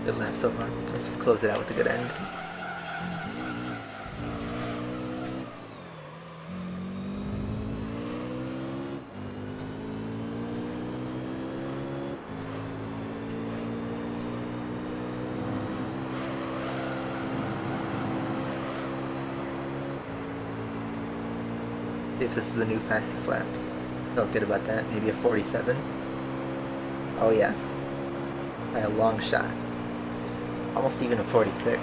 Good lap so far. Let's just close it out with a good end. See if this is the new fastest lap. Felt good about that. Maybe a 47. Oh yeah. By a long shot. Almost even a 46.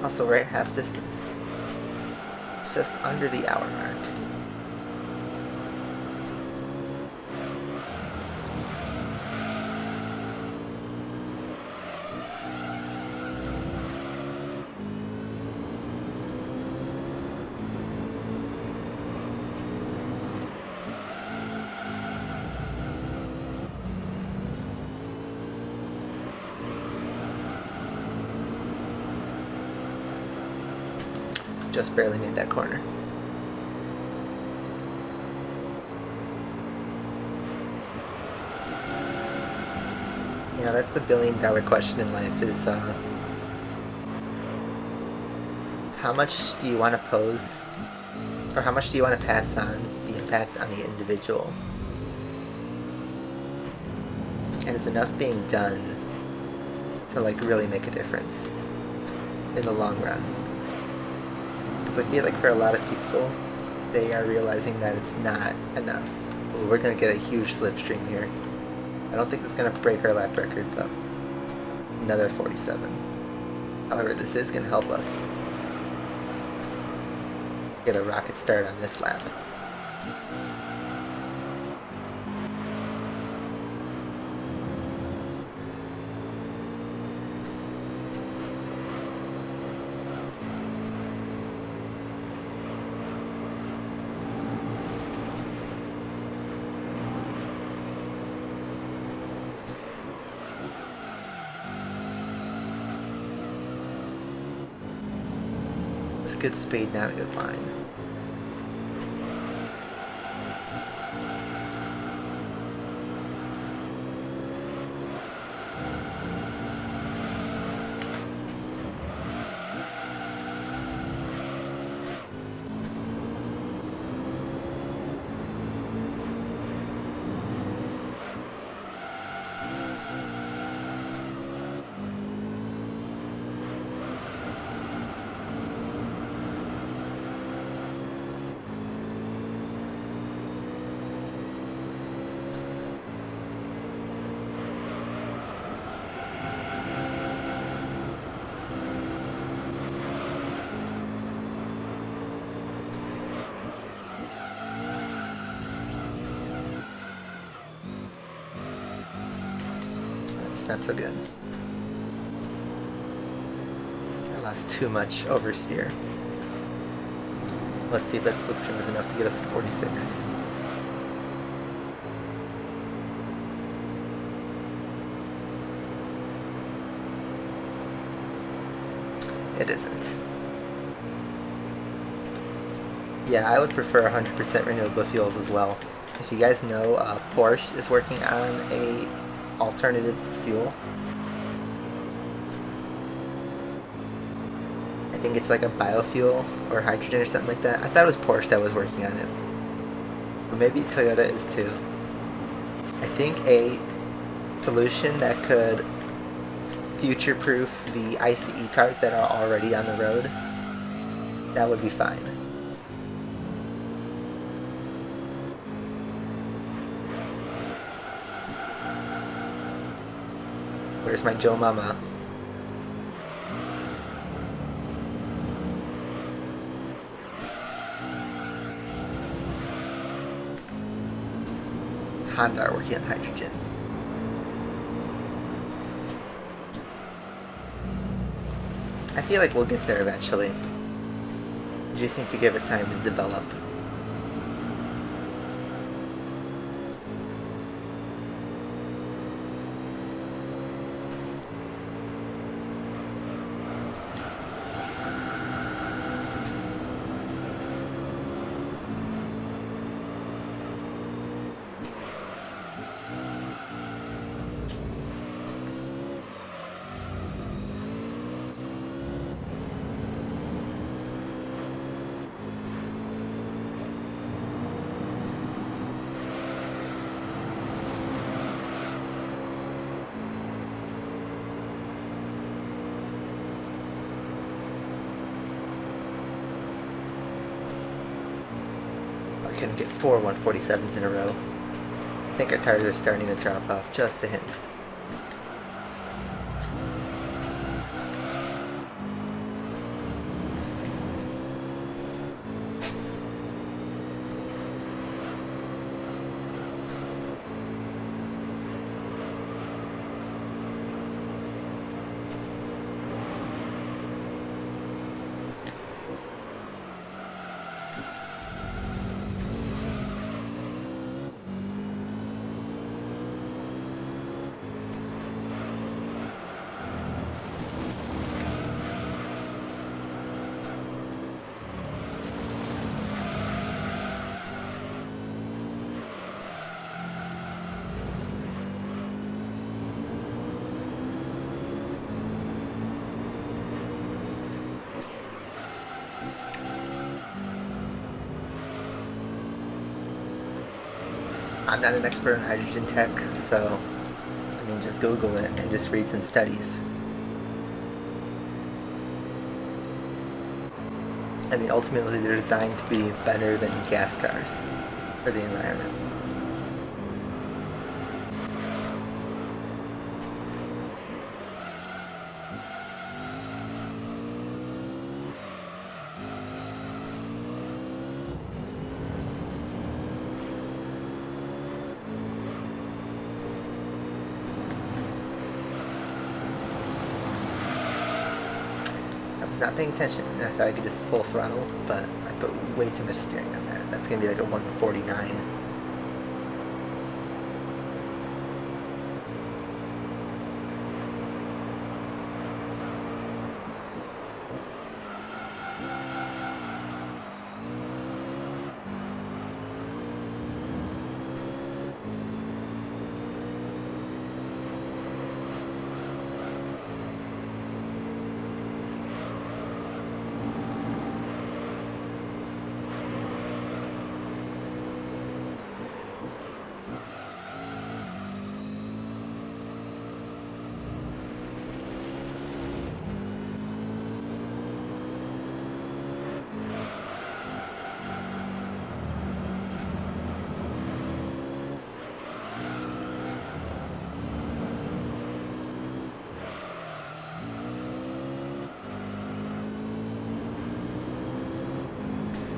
Also, we're at half distance. It's just under the hour mark. just barely made that corner. You know, that's the billion-dollar question in life is, how much do you want to pose, or how much do you want to pass on the impact on the individual? And is enough being done to like really make a difference in the long run? Because I feel like for a lot of people, they are realizing that it's not enough. Well, we're going to get a huge slipstream here. I don't think it's going to break our lap record, but another 47. However, this is going to help us get a rocket start on this lap. Good speed, not a good line. Not so good. I lost too much oversteer. Let's see if that slipstream is enough to get us to 46. It isn't. Yeah, I would prefer 100% renewable fuels as well. If you guys know, Porsche is working on a alternative fuel. I think it's like a biofuel or hydrogen or something like that. I thought it was Porsche that was working on it. Or maybe Toyota is too. I think a solution that could future-proof the ICE cars that are already on the road, that would be fine. Where's my Joe Mama? It's Honda working on hydrogen. I feel like we'll get there eventually. You just need to give it time to develop. Couldn't get 4 147s in a row. I think our tires are starting to drop off just a hint. I'm not an expert on hydrogen tech, so I mean just Google it and just read some studies. I mean ultimately they're designed to be better than gas cars for the environment. Not paying attention, and I thought I could just full throttle, but I put way too much steering on that. That's gonna be like a 149.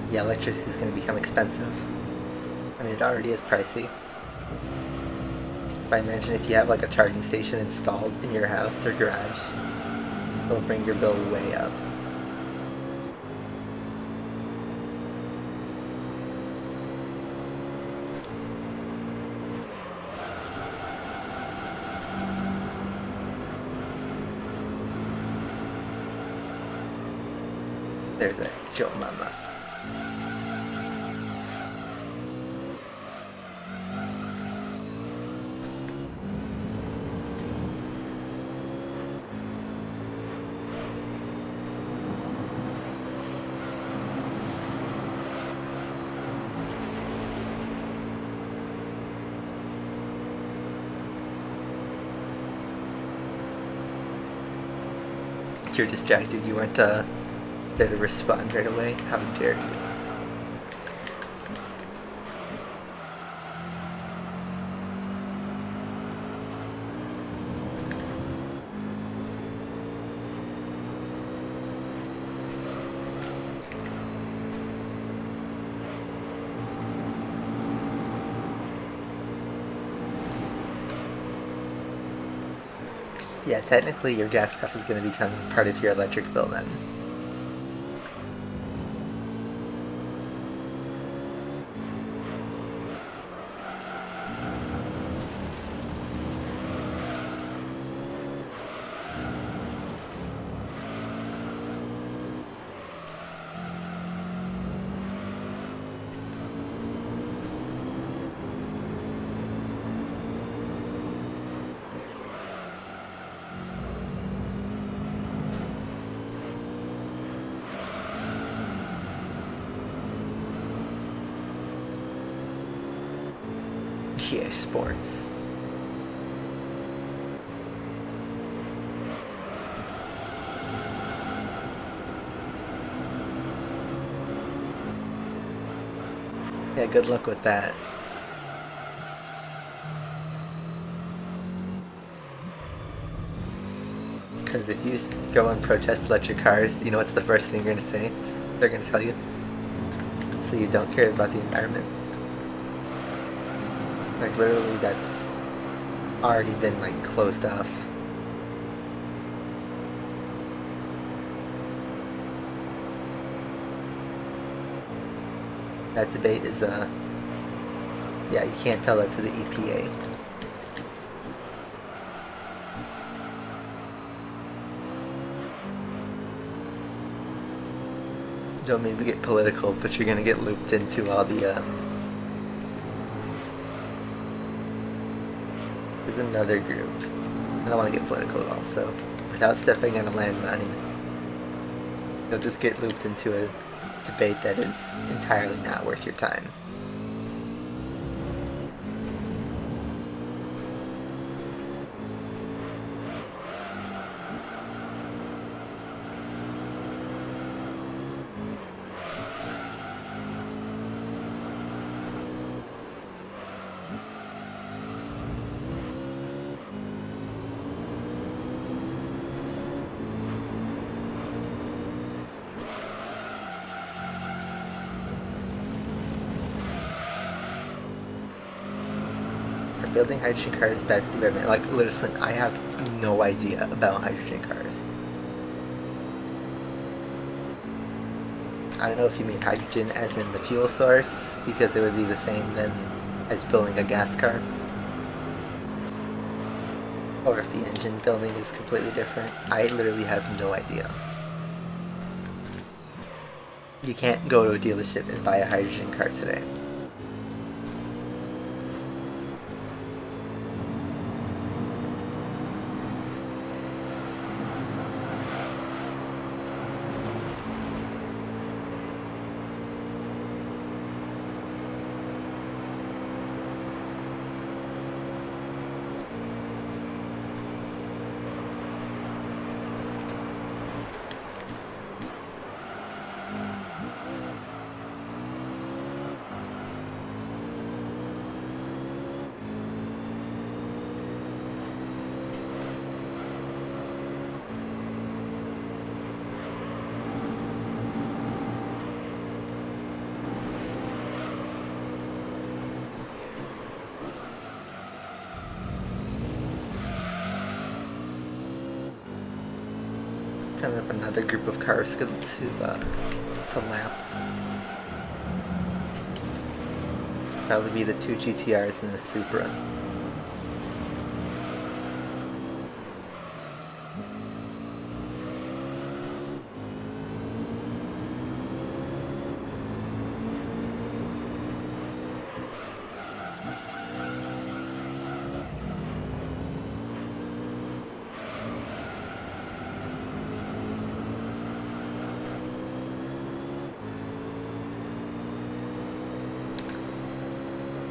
Yeah, electricity is going to become expensive. I mean, it already is pricey. But imagine if you have like a charging station installed in your house or garage, it'll bring your bill way up. There's a Joe Mama. You're distracted, you weren't there to respond right away? How dare you? Yeah, technically your gas cost is going to become part of your electric bill then. Yeah, sports. Yeah, good luck with that. Because if you go and protest electric cars, you know what's the first thing you're going to say? They're going to tell you. So you don't care about the environment. Like literally that's already been like closed off. That debate is yeah, you can't tell that to the EPA. Don't mean to get political, but you're gonna get looped into all the there's another group. I don't want to get political at all, so without stepping on a landmine, you'll just get looped into a debate that is entirely not worth your time. building hydrogen cars is bad for the environment. Like, listen, I have no idea about hydrogen cars. I don't know if you mean hydrogen as in the fuel source, because it would be the same then as building a gas car. Or if the engine building is completely different. I literally have no idea. You can't go to a dealership and buy a hydrogen car today. Coming up another group of cars scheduled to lap. Probably be the 2 GTRs and a Supra.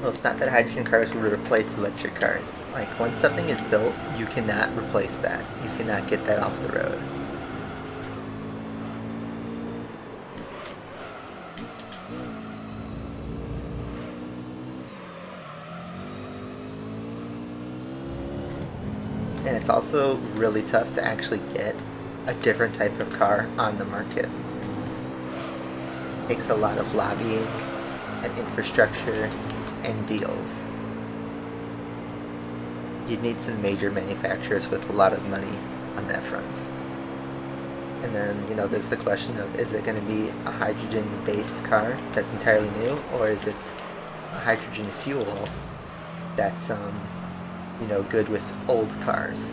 Well, it's not that hydrogen cars would replace electric cars. Like, once something is built, you cannot replace that. You cannot get that off the road. And it's also really tough to actually get a different type of car on the market. It takes a lot of lobbying and infrastructure and deals. You'd need some major manufacturers with a lot of money on that front. And then, you know, there's the question of, is it going to be a hydrogen-based car that's entirely new, or is it a hydrogen fuel that's, you know, good with old cars?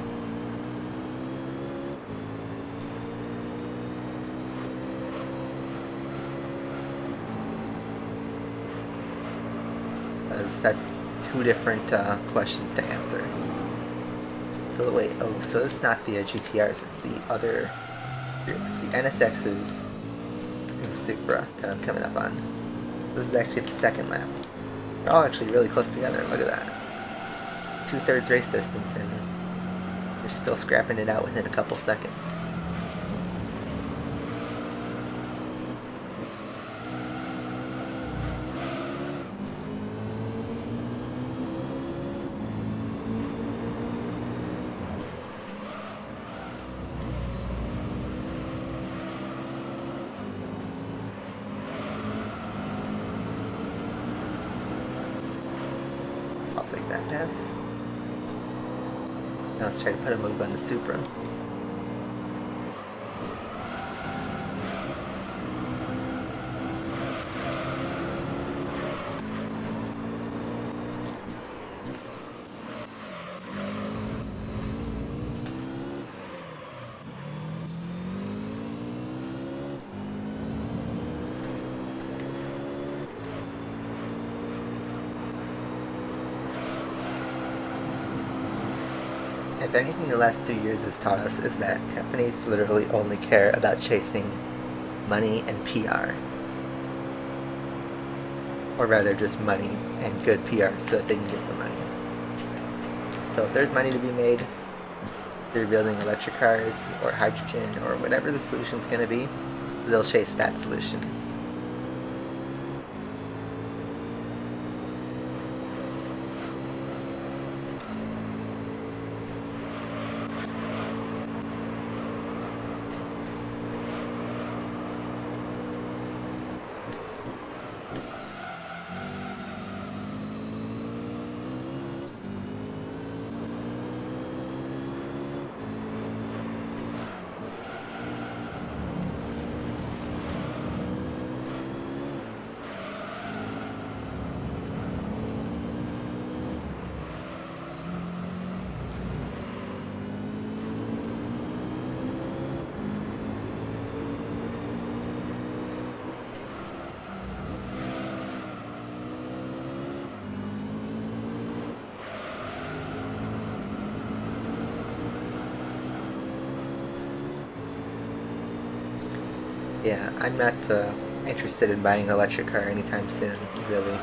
That's two different questions to answer. So wait, oh, so it's not the GTRs, it's the other group. It's the NSXs and the Supra that I'm coming up on. This is actually the second lap. They're all actually really close together, look at that. 2/3 race distance and they're still scrapping it out within a couple seconds. I'll take that pass. Now let's try to put a move on the Supra. If anything the last 2 years has taught us is that companies literally only care about chasing money and PR. Or rather just money and good PR so that they can get the money. So if there's money to be made, they're building electric cars or hydrogen or whatever the solution's going to be, they'll chase that solution. Yeah, I'm not interested in buying an electric car anytime soon, really.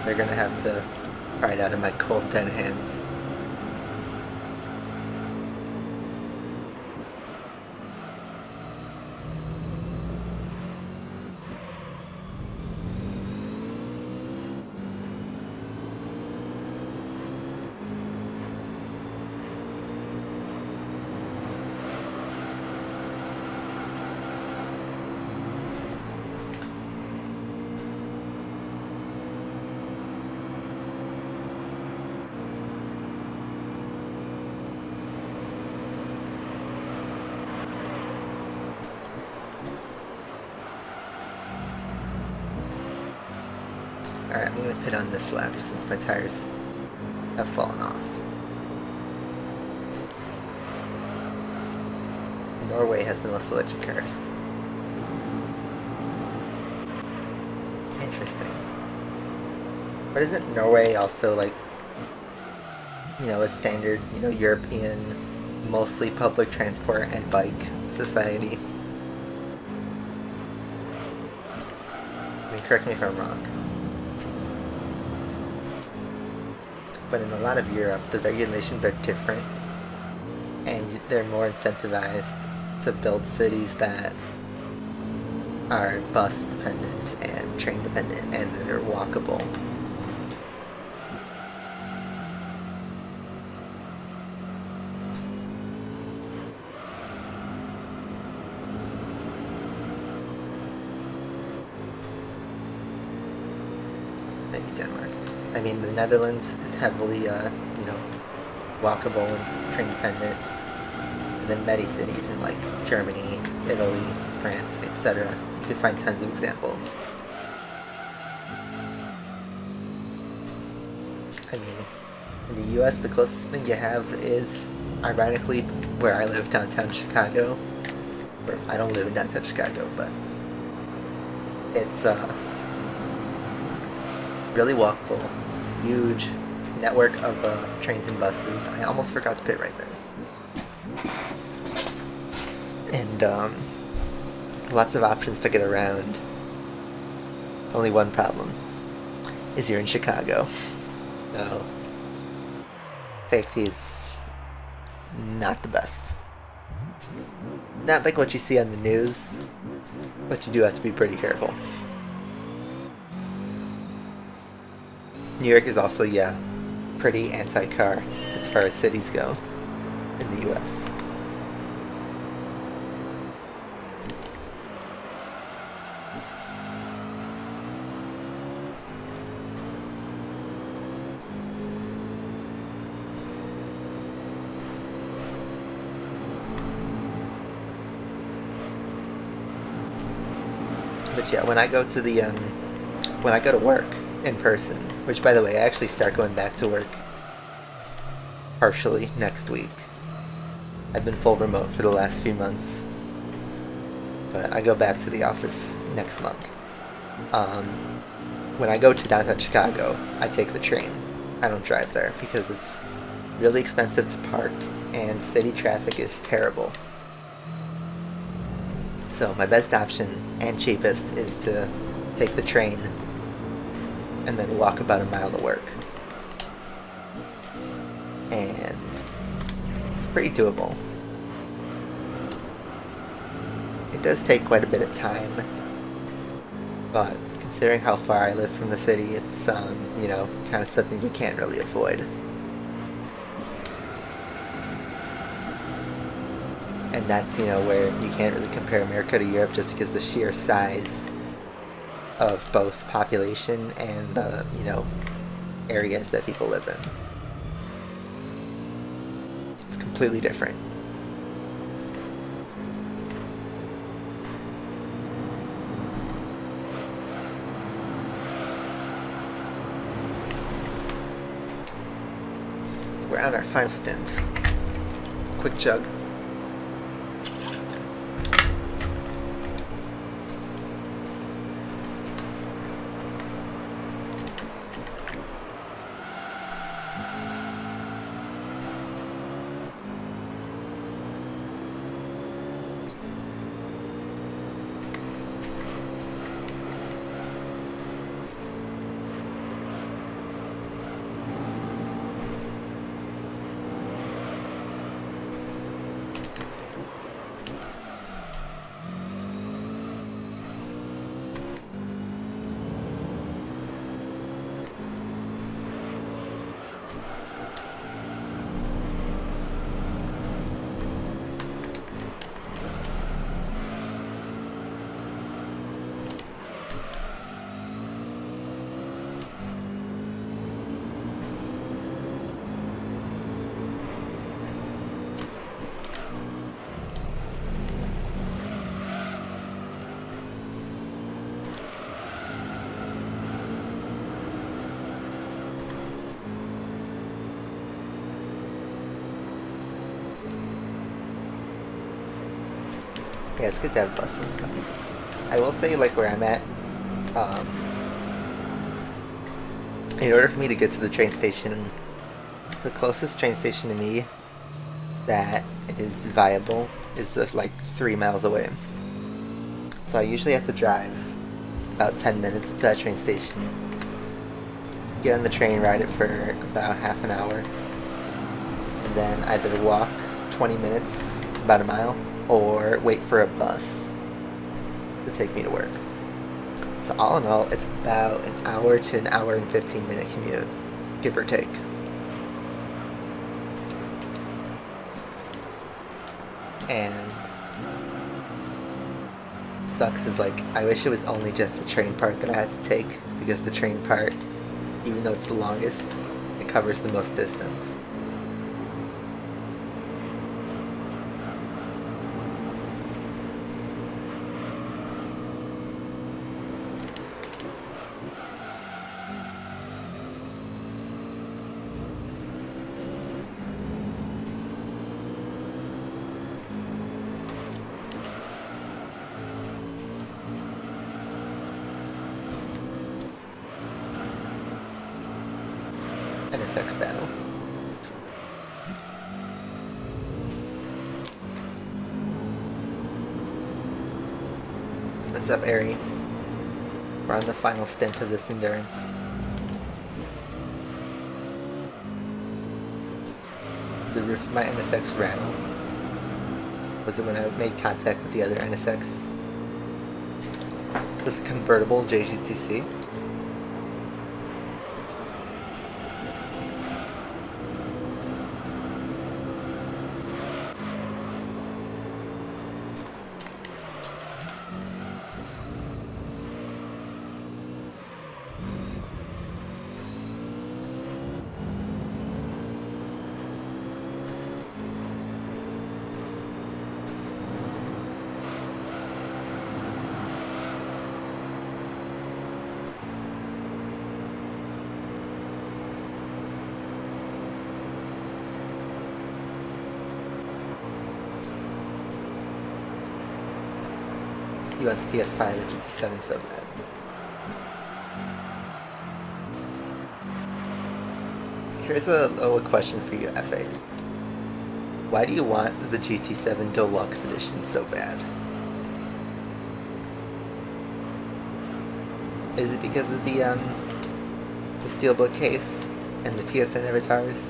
They're gonna have to pry it out of my cold, dead hands. Alright, I'm gonna pit on this lap since my tires have fallen off. Norway has the most electric cars. Interesting. But isn't Norway also like, you know, a standard, you know, European, mostly public transport and bike society? I mean, correct me if I'm wrong. But in a lot of Europe, the regulations are different, and they're more incentivized to build cities that are bus dependent and train dependent and that are walkable. Maybe Denmark. I mean, the Netherlands is heavily, you know, walkable and train dependent. And then many cities in like Germany, Italy, France, etc. You could find tons of examples. I mean, in the US, the closest thing you have is, ironically, where I live, downtown Chicago. Or, I don't live in downtown Chicago, but it's really walkable, huge network of trains and buses. I almost forgot to pit right there. And lots of options to get around. Only one problem, is you're in Chicago. So safety is not the best. Not like what you see on the news, but you do have to be pretty careful. New York is also, yeah, pretty anti-car as far as cities go in the US. But yeah, when I go to the when I go to work in person, which by the way, I actually start going back to work partially next week. I've been full remote for the last few months, but I go back to the office next month. When I go to downtown Chicago, I take the train. I don't drive there because it's really expensive to park and city traffic is terrible. So my best option and cheapest is to take the train and then walk about a mile to work. And it's pretty doable. It does take quite a bit of time, but considering how far I live from the city, it's, you know, kind of something you can't really avoid. And that's, you know, where you can't really compare America to Europe just because the sheer size of both population and the, you know, areas that people live in. It's completely different. So we're on our final stint. Quick jug. Yeah, it's good to have buses. I will say, like, where I'm at, um, in order for me to get to the train station, the closest train station to me that is viable is like 3 miles away. So I usually have to drive about 10 minutes to that train station, get on the train, ride it for about half an hour, and then either walk 20 minutes, about a mile, or wait for a bus to take me to work. So all in all, it's about an hour to an hour and 15-minute commute, give or take. And sucks is, like, I wish it was only just the train part that I had to take, because the train part, even though it's the longest, it covers the most distance. NSX battle. What's up, Ari? We're on the final stint of this endurance. The roof of my NSX rattled. Was it when I made contact with the other NSX? This is a convertible JGTC. You want the PS5 and GT7 so bad. Here's a little question for you, FA. Why do you want the GT7 Deluxe Edition so bad? Is it because of the steelbook case and the PSN avatars?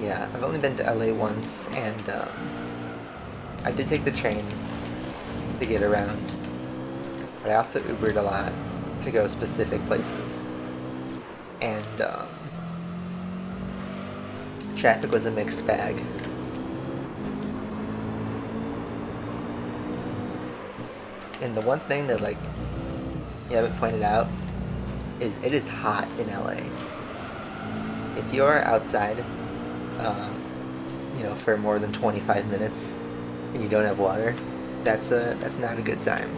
Yeah, I've only been to LA once, and I did take the train to get around, but I also Ubered a lot to go specific places, and traffic was a mixed bag. And the one thing that, like, you haven't pointed out is it is hot in LA. If you're outside you know, for more than 25 minutes and you don't have water, that's not a good time.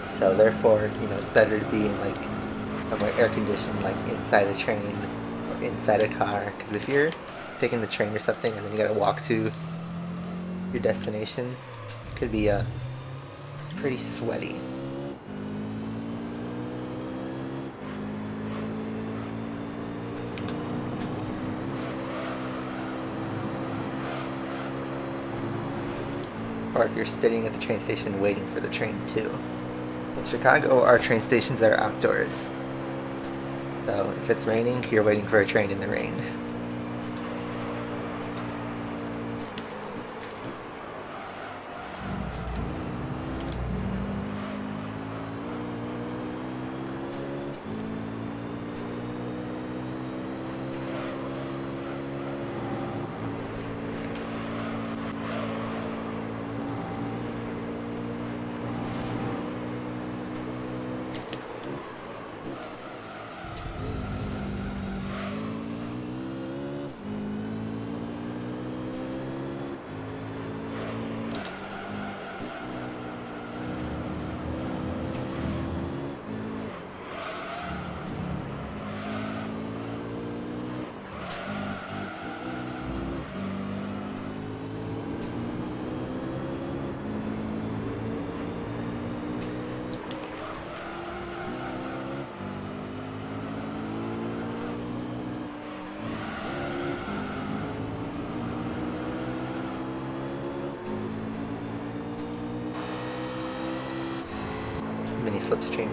So therefore, you know, it's better to be in, like, somewhere air conditioned, like inside a train or inside a car, because if you're taking the train or something and then you gotta walk to your destination, it could be pretty sweaty. Or if you're sitting at the train station waiting for the train too. In Chicago, our train stations are outdoors. So if it's raining, you're waiting for a train in the rain. mini slipstream.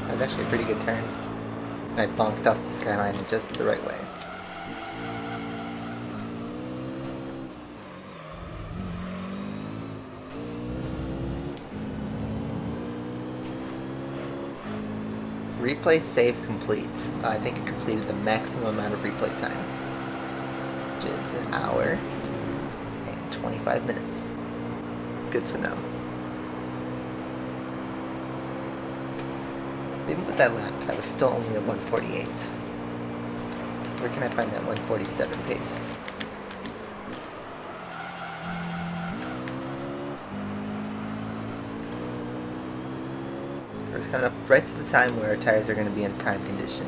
That was actually a pretty good turn. And I bonked off the skyline in just the right way. Replay save complete. I think it completed the maximum amount of replay time, which is an hour and 25 minutes. Good to know. Even with that lap, that was still only a 148. Where can I find that 147 pace? It's coming up right to the time where our tires are going to be in prime condition.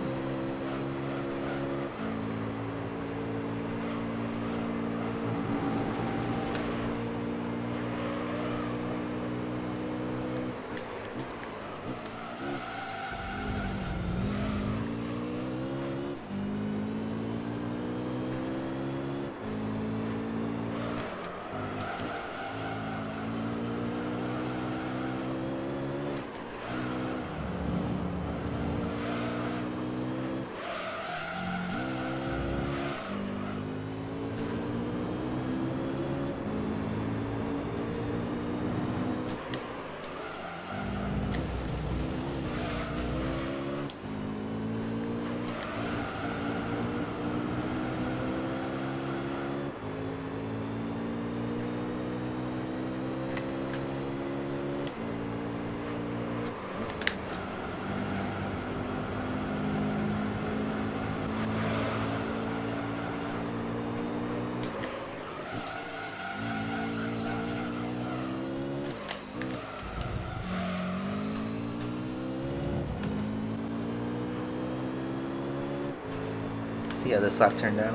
See how this lap turned out.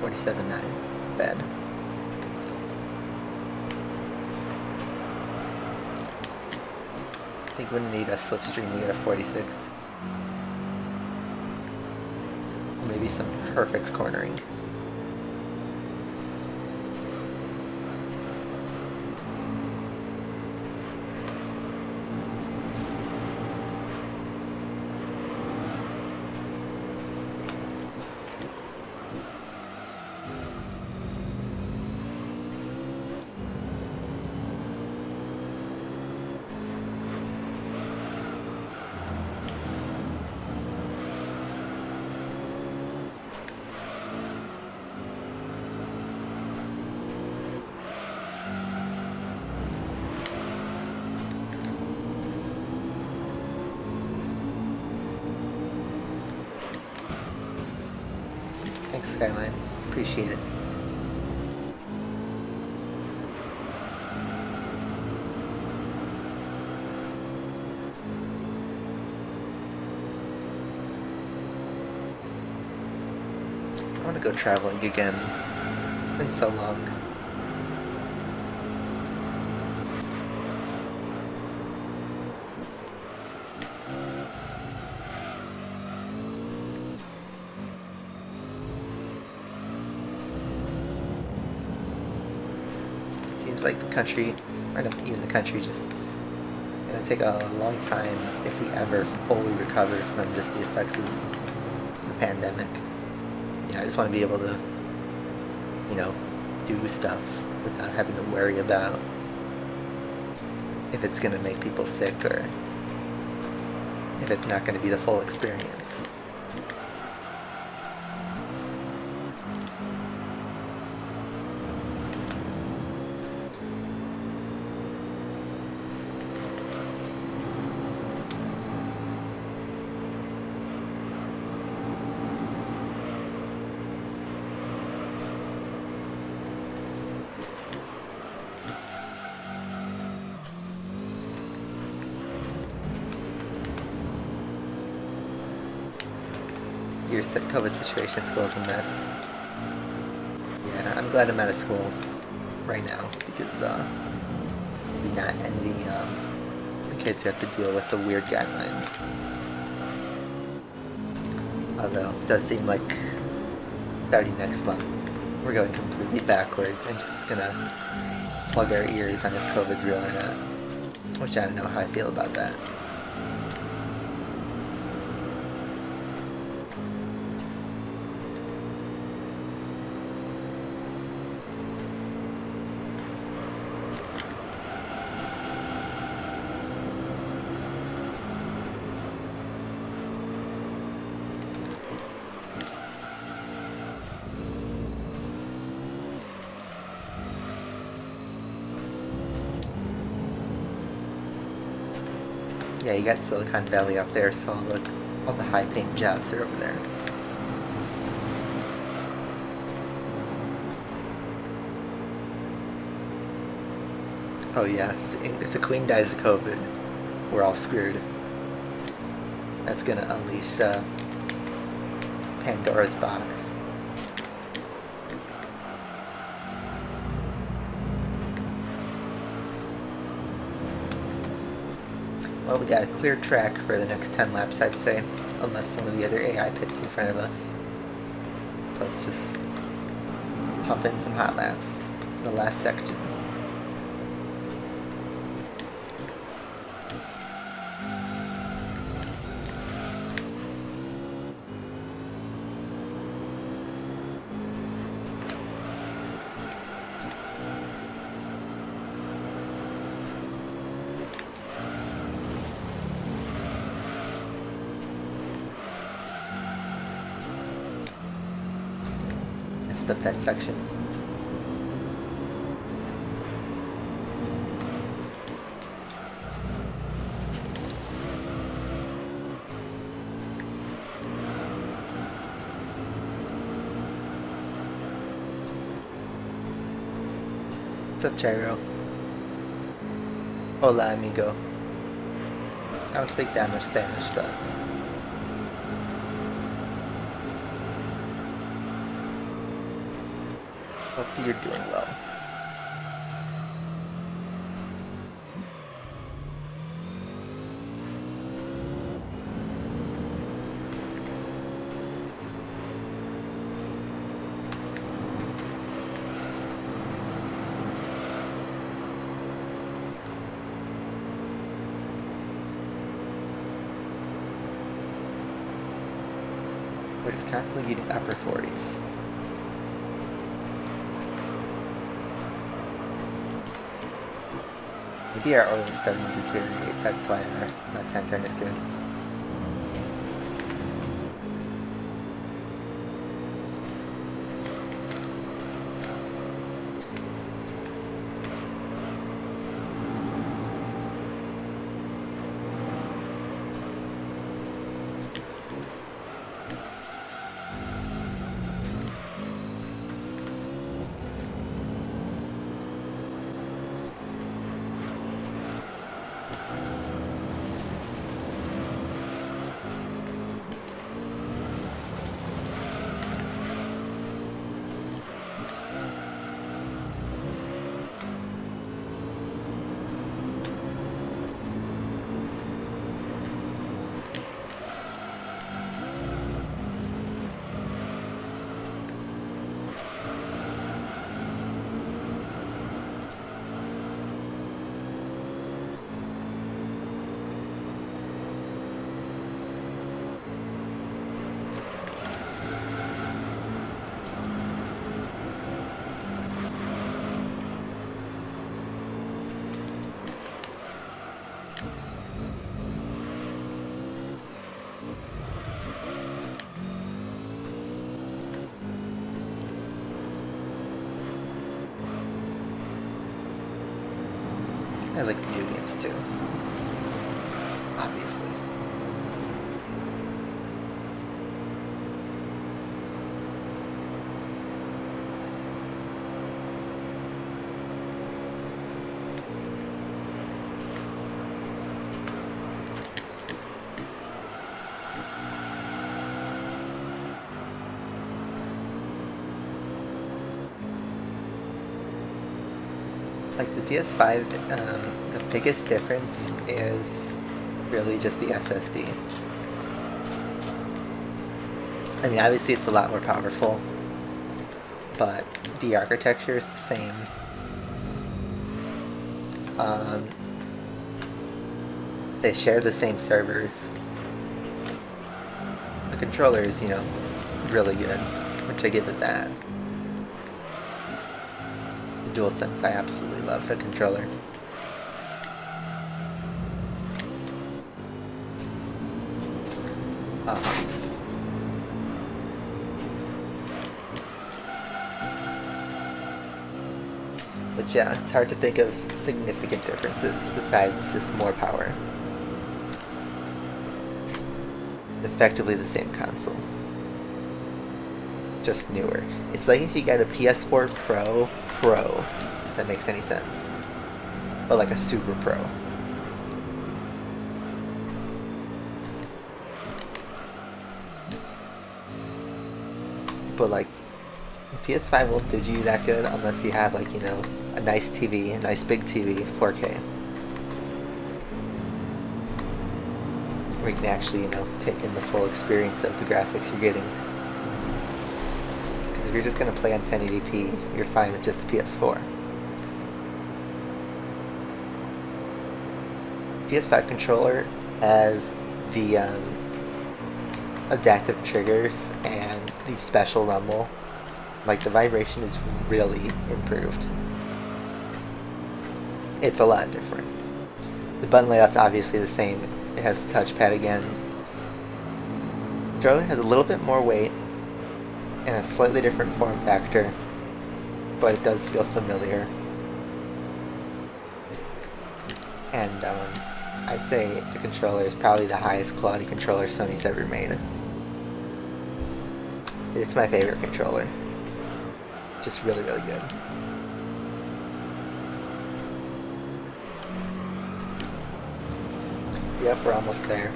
$47.9. Bad. I think we need a slipstream to get a 46. Maybe some perfect cornering. Thanks, Skyline. Appreciate it. I want to go traveling again. It's been so long. Seems like the country, or not even the country, just gonna take a long time if we ever fully recover from just the effects of the pandemic. I just want to be able to, do stuff without having to worry about if it's gonna make people sick or if it's not gonna be the full experience. Your COVID situation, school's a mess. Yeah, I'm glad I'm out of school right now because do not envy the kids who have to deal with the weird guidelines. Although, it does seem like starting next month, we're going completely backwards and just gonna plug our ears on if COVID's real or not. Which I don't know how I feel about that. Yeah, you got Silicon Valley up there, so all the high-paying jobs are over there. Oh yeah, if the Queen dies of COVID, we're all screwed. That's gonna unleash Pandora's box. Well, we got a clear track for the next 10 laps, I'd say, unless some of the other AI pits in front of us. So let's just pump in some hot laps in the last section. Up that section. What's up, Gyro? Hola, amigo. I don't speak that much Spanish, but hope you're doing well. We're just constantly getting upper 40s. Maybe our oil is starting to deteriorate, that's why our times aren't as good. I like video games too, obviously. Like the PS5, the biggest difference is really just the SSD. I mean, obviously it's a lot more powerful, but the architecture is the same. They share the same servers. The controller is, you know, really good, which I give it that. The DualSense, I absolutely love the controller. But yeah, it's hard to think of significant differences besides just more power. Effectively the same console, just newer. It's like if you got a PS4 Pro, if that makes any sense, but like a Super Pro. But like, the PS5 won't do you that good unless you have, like, you know, a nice TV, a nice big TV, 4K. Where you can actually, you know, take in the full experience of the graphics you're getting. Because if you're just going to play on 1080p, you're fine with just the PS4. PS5 controller has the adaptive triggers and the special rumble. Like, the vibration is really improved. It's a lot different. The button layout's obviously the same. It has the touchpad again. The controller has a little bit more weight and a slightly different form factor, but it does feel familiar. And I'd say the controller is probably the highest quality controller Sony's ever made. It's my favorite controller. Just really, really good. Yep, we're almost there.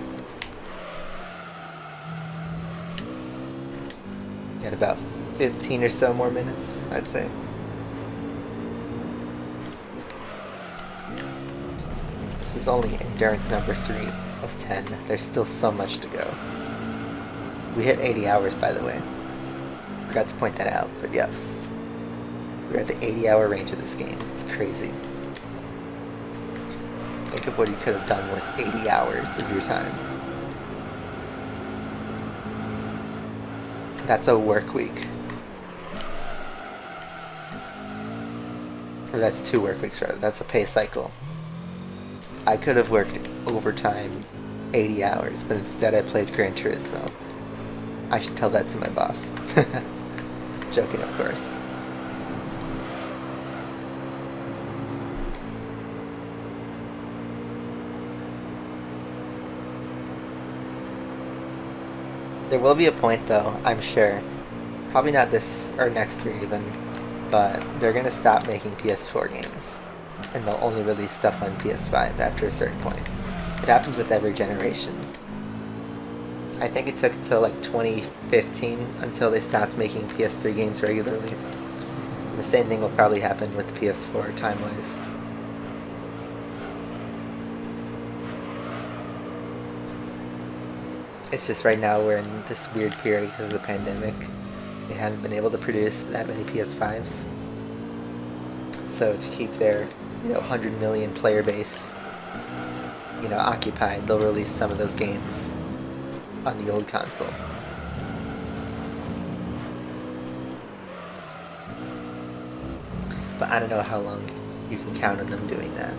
Got about 15 or so more minutes, I'd say. This is only endurance number 3 of 10. There's still so much to go. We hit 80 hours, by the way. Forgot to point that out, but yes. We're at the 80-hour range of this game. It's crazy. Think of what you could have done with 80 hours of your time. That's a work week. Or that's 2 work weeks, rather. That's a pay cycle. I could have worked overtime 80 hours, but instead I played Gran Turismo. I should tell that to my boss. Joking, of course. There will be a point, though, I'm sure. Probably not this or next year even, but they're gonna stop making PS4 games, and they'll only release stuff on PS5 after a certain point. It happens with every generation. I think it took till like 2015 until they stopped making PS3 games regularly. And the same thing will probably happen with the PS4 time-wise. It's just right now we're in this weird period because of the pandemic. They haven't been able to produce that many PS5s. So to keep their, 100 million player base, occupied, they'll release some of those games on the old console. But I don't know how long you can count on them doing that.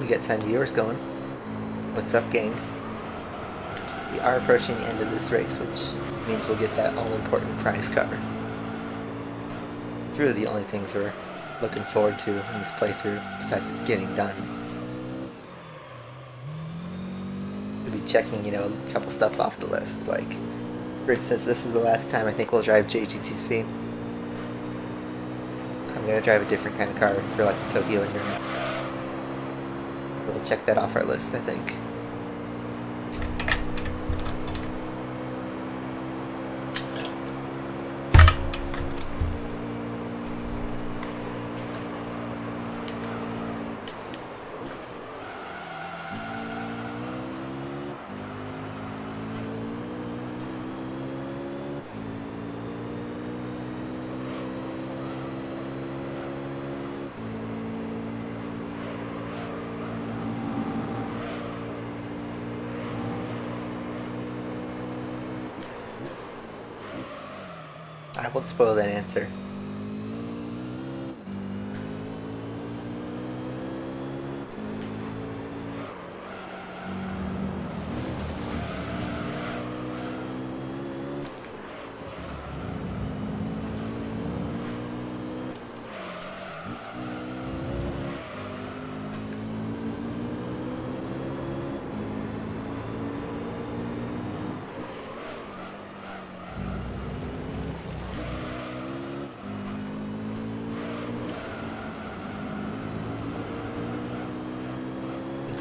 We got 10 viewers going. What's up, gang? We are approaching the end of this race, which means we'll get that all-important prize cover. It's really the only things we're looking forward to in this playthrough, besides it getting done. We'll be checking, a couple stuff off the list. Like, for instance, this is the last time I think we'll drive JGTC. I'm gonna drive a different kind of car for like the Tokyo Endurance. We'll check that off our list, I think. I won't spoil that answer.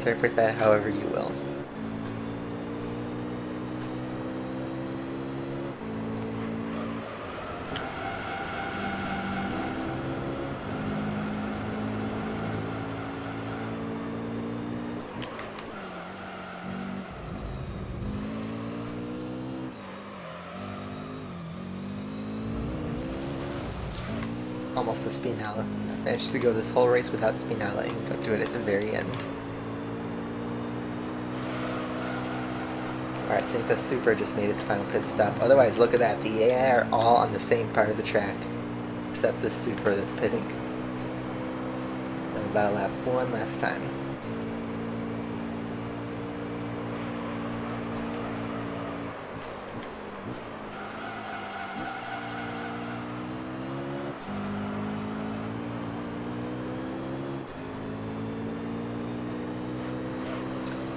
Interpret that however you will. Almost a Spinella. I managed to go this whole race without Spinella and come to it at the very end. Alright, Senka Super just made its final pit stop. Otherwise, look at that. The AI are all on the same part of the track. Except this Super that's pitting. I'm about to lap one last time.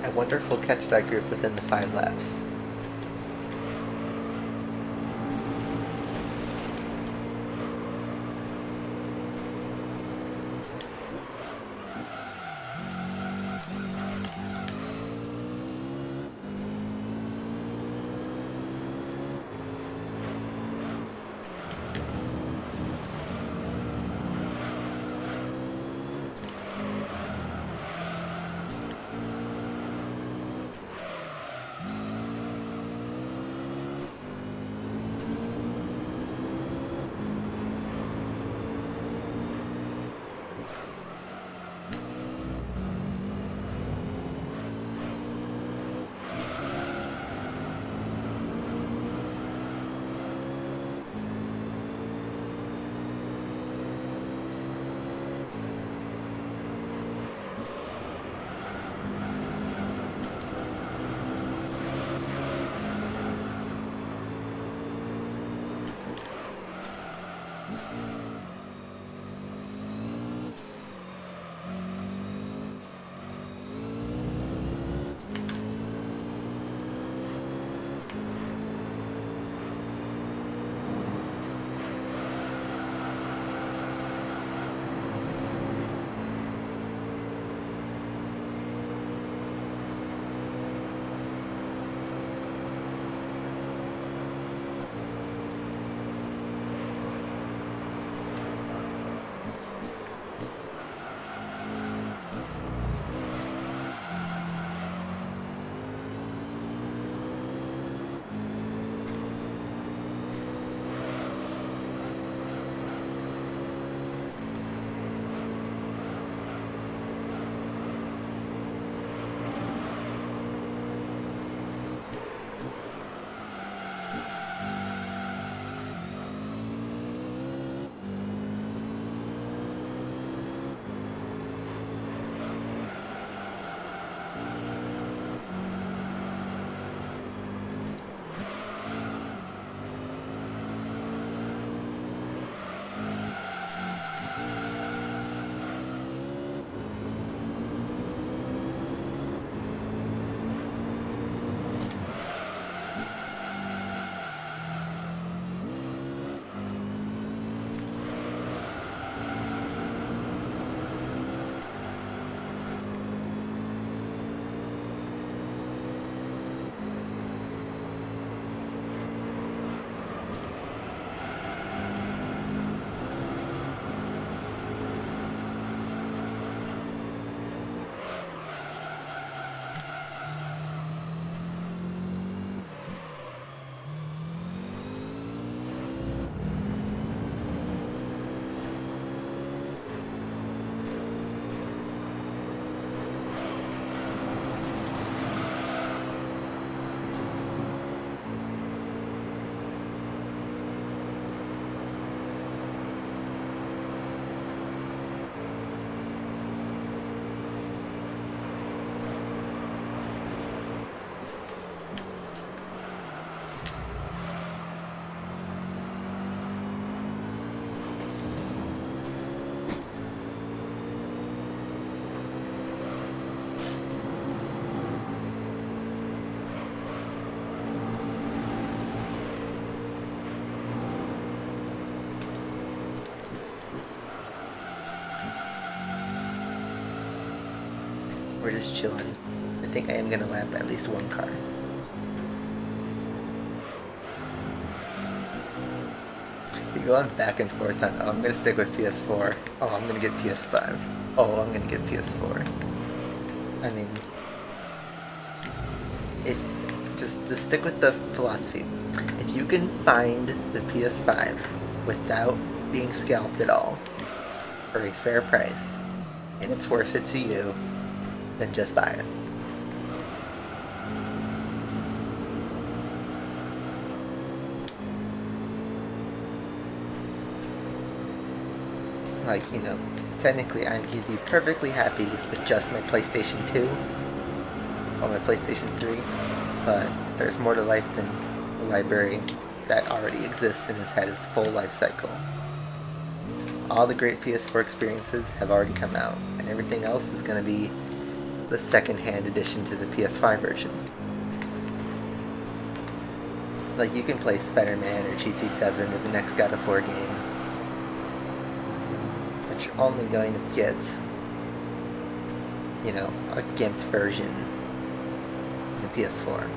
I wonder if we'll catch that group within the 5 laps. we're just chilling. I think I am gonna lap at least one car. You're going back and forth on, oh, I'm gonna stick with PS4. Oh, I'm gonna get PS5. Oh, I'm gonna get PS4. I mean, just stick with the philosophy. If you can find the PS5 without being scalped at all for a fair price, and it's worth it to you, then just buy it. Like, you know, technically I could be perfectly happy with just my PlayStation 2 or my PlayStation 3, but there's more to life than a library that already exists and has had its full life cycle. All the great PS4 experiences have already come out, and everything else is going to be the second-hand addition to the PS5 version. Like, you can play Spider-Man or GT7 or the next God of War game, but you're only going to get, you know, a gimped version in the PS4.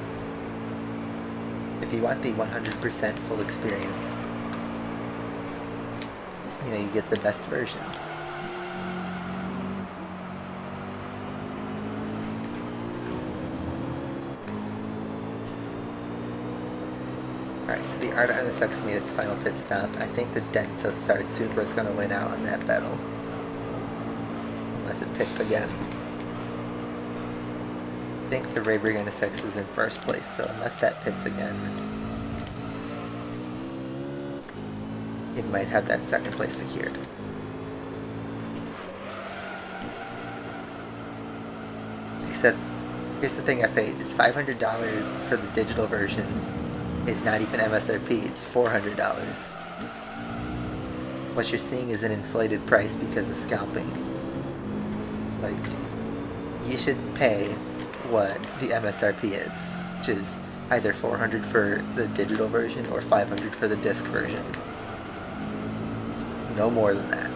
If you want the 100% full experience, you know, you get the best version. Alright, so the Arda NSX made its final pit stop. I think the Denso Start Super is going to win out on that battle. Unless it pits again. I think the Rayburg NSX is in first place, so unless that pits again, it might have that second place secured. Except, here's the thing F8, is $500 for the digital version is not even MSRP, it's $400. What you're seeing is an inflated price because of scalping. Like, you should pay what the MSRP is, which is either $400 for the digital version or $500 for the disc version. No more than that.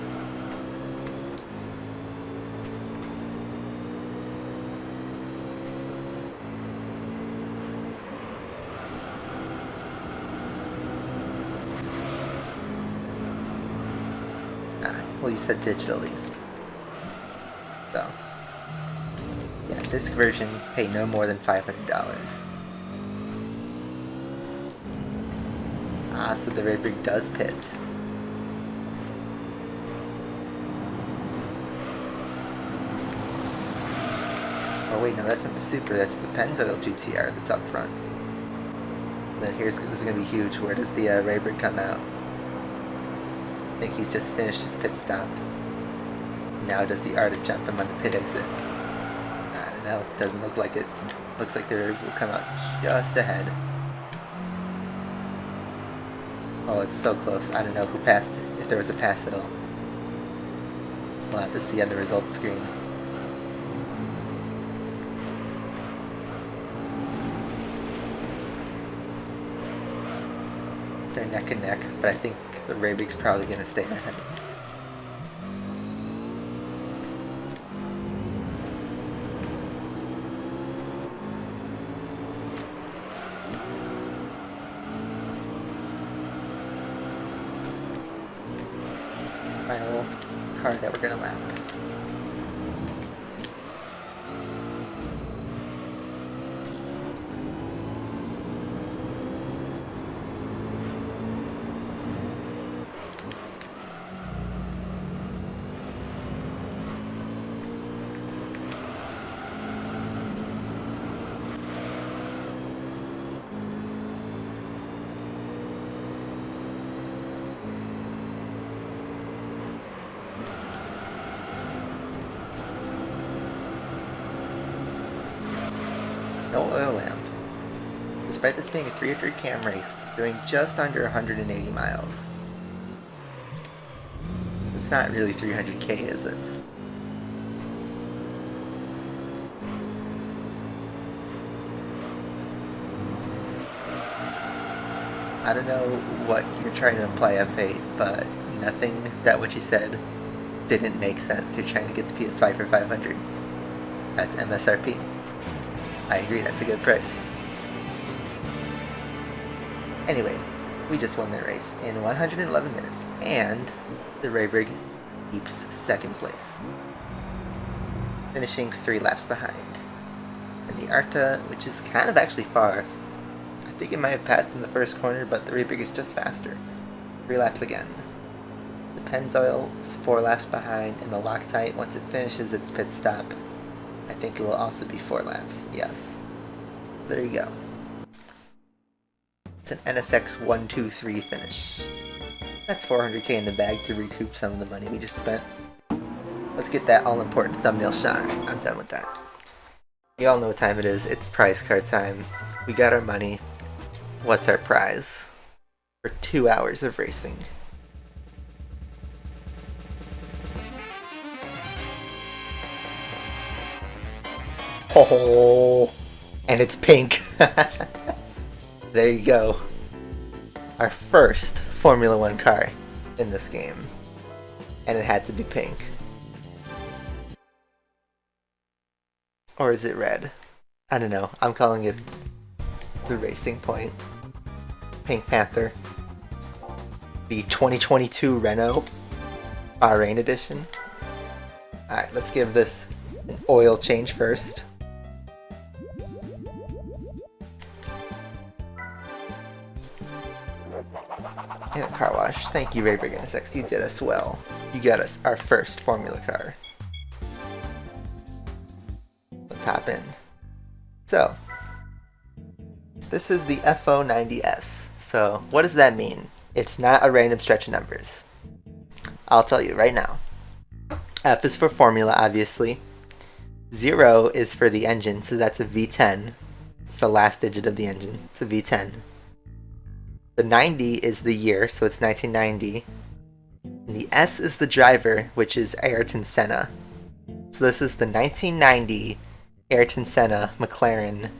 Well, you said digitally. So, yeah, disc version, pay no more than $500. Ah, so the Rayburg does pit. Oh wait, no, that's not the Super, that's the Pennzoil GTR that's up front. Then this is going to be huge. Where does the Rayburg come out? I think he's just finished his pit stop. Now does the Arda jump him on the pit exit? I don't know, it doesn't look like it. Looks like the Rayburg will come out just ahead. Oh, it's so close. I don't know who passed it, if there was a pass at all. We'll have to see on the results screen. They're neck and neck, but I think the Rayburg's probably going to stay ahead. Final car that we're going to lap. No oil lamp. Despite this being a 300 cam race, we're doing just under 180 miles. It's not really 300k, is it? I don't know what you're trying to imply, F8, but nothing that what you said didn't make sense. You're trying to get the PS5 for 500. That's MSRP. I agree, that's a good price. Anyway, we just won that race in 111 minutes, and the Raybrig keeps second place, finishing 3 laps behind. And the Arta, which is kind of actually far, I think it might have passed in the first corner, but the Raybrig is just faster. 3 laps again. The Pennzoil is 4 laps behind, and the Loctite, once it finishes its pit stop, I think it will also be 4 laps. Yes. There you go. It's an NSX 123 finish. That's 400k in the bag to recoup some of the money we just spent. Let's get that all-important thumbnail shot. I'm done with that. You all know what time it is. It's prize card time. We got our money. What's our prize? For 2 hours of racing. Oh, and it's pink. There you go. Our first Formula 1 car in this game. And it had to be pink. Or is it red? I don't know. I'm calling it the Racing Point. Pink Panther. The 2022 Renault Bahrain edition. Alright, let's give this an oil change first. And a car wash. Thank you, Raybrig NSX. You did us well. You got us our first Formula car. Let's hop in. So, this is the FO90S. So, what does that mean? It's not a random stretch of numbers. I'll tell you right now. F is for formula, obviously. 0 is for the engine, so that's a V10. It's the last digit of the engine. It's a V10. The 90 is the year, so it's 1990. And the S is the driver, which is Ayrton Senna. So this is the 1990 Ayrton Senna McLaren,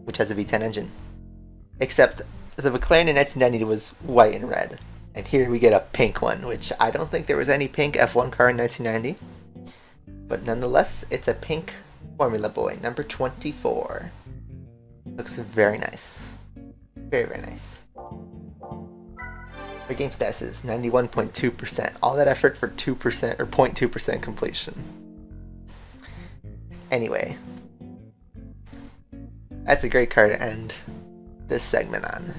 which has a V10 engine. Except the McLaren in 1990 was white and red. And here we get a pink one, which I don't think there was any pink F1 car in 1990. But nonetheless, it's a pink Formula Boy, number 24. Looks very nice. Very, very nice. Our game status is 91.2%. All that effort for 2% or 0.2% completion. Anyway, that's a great car to end this segment on.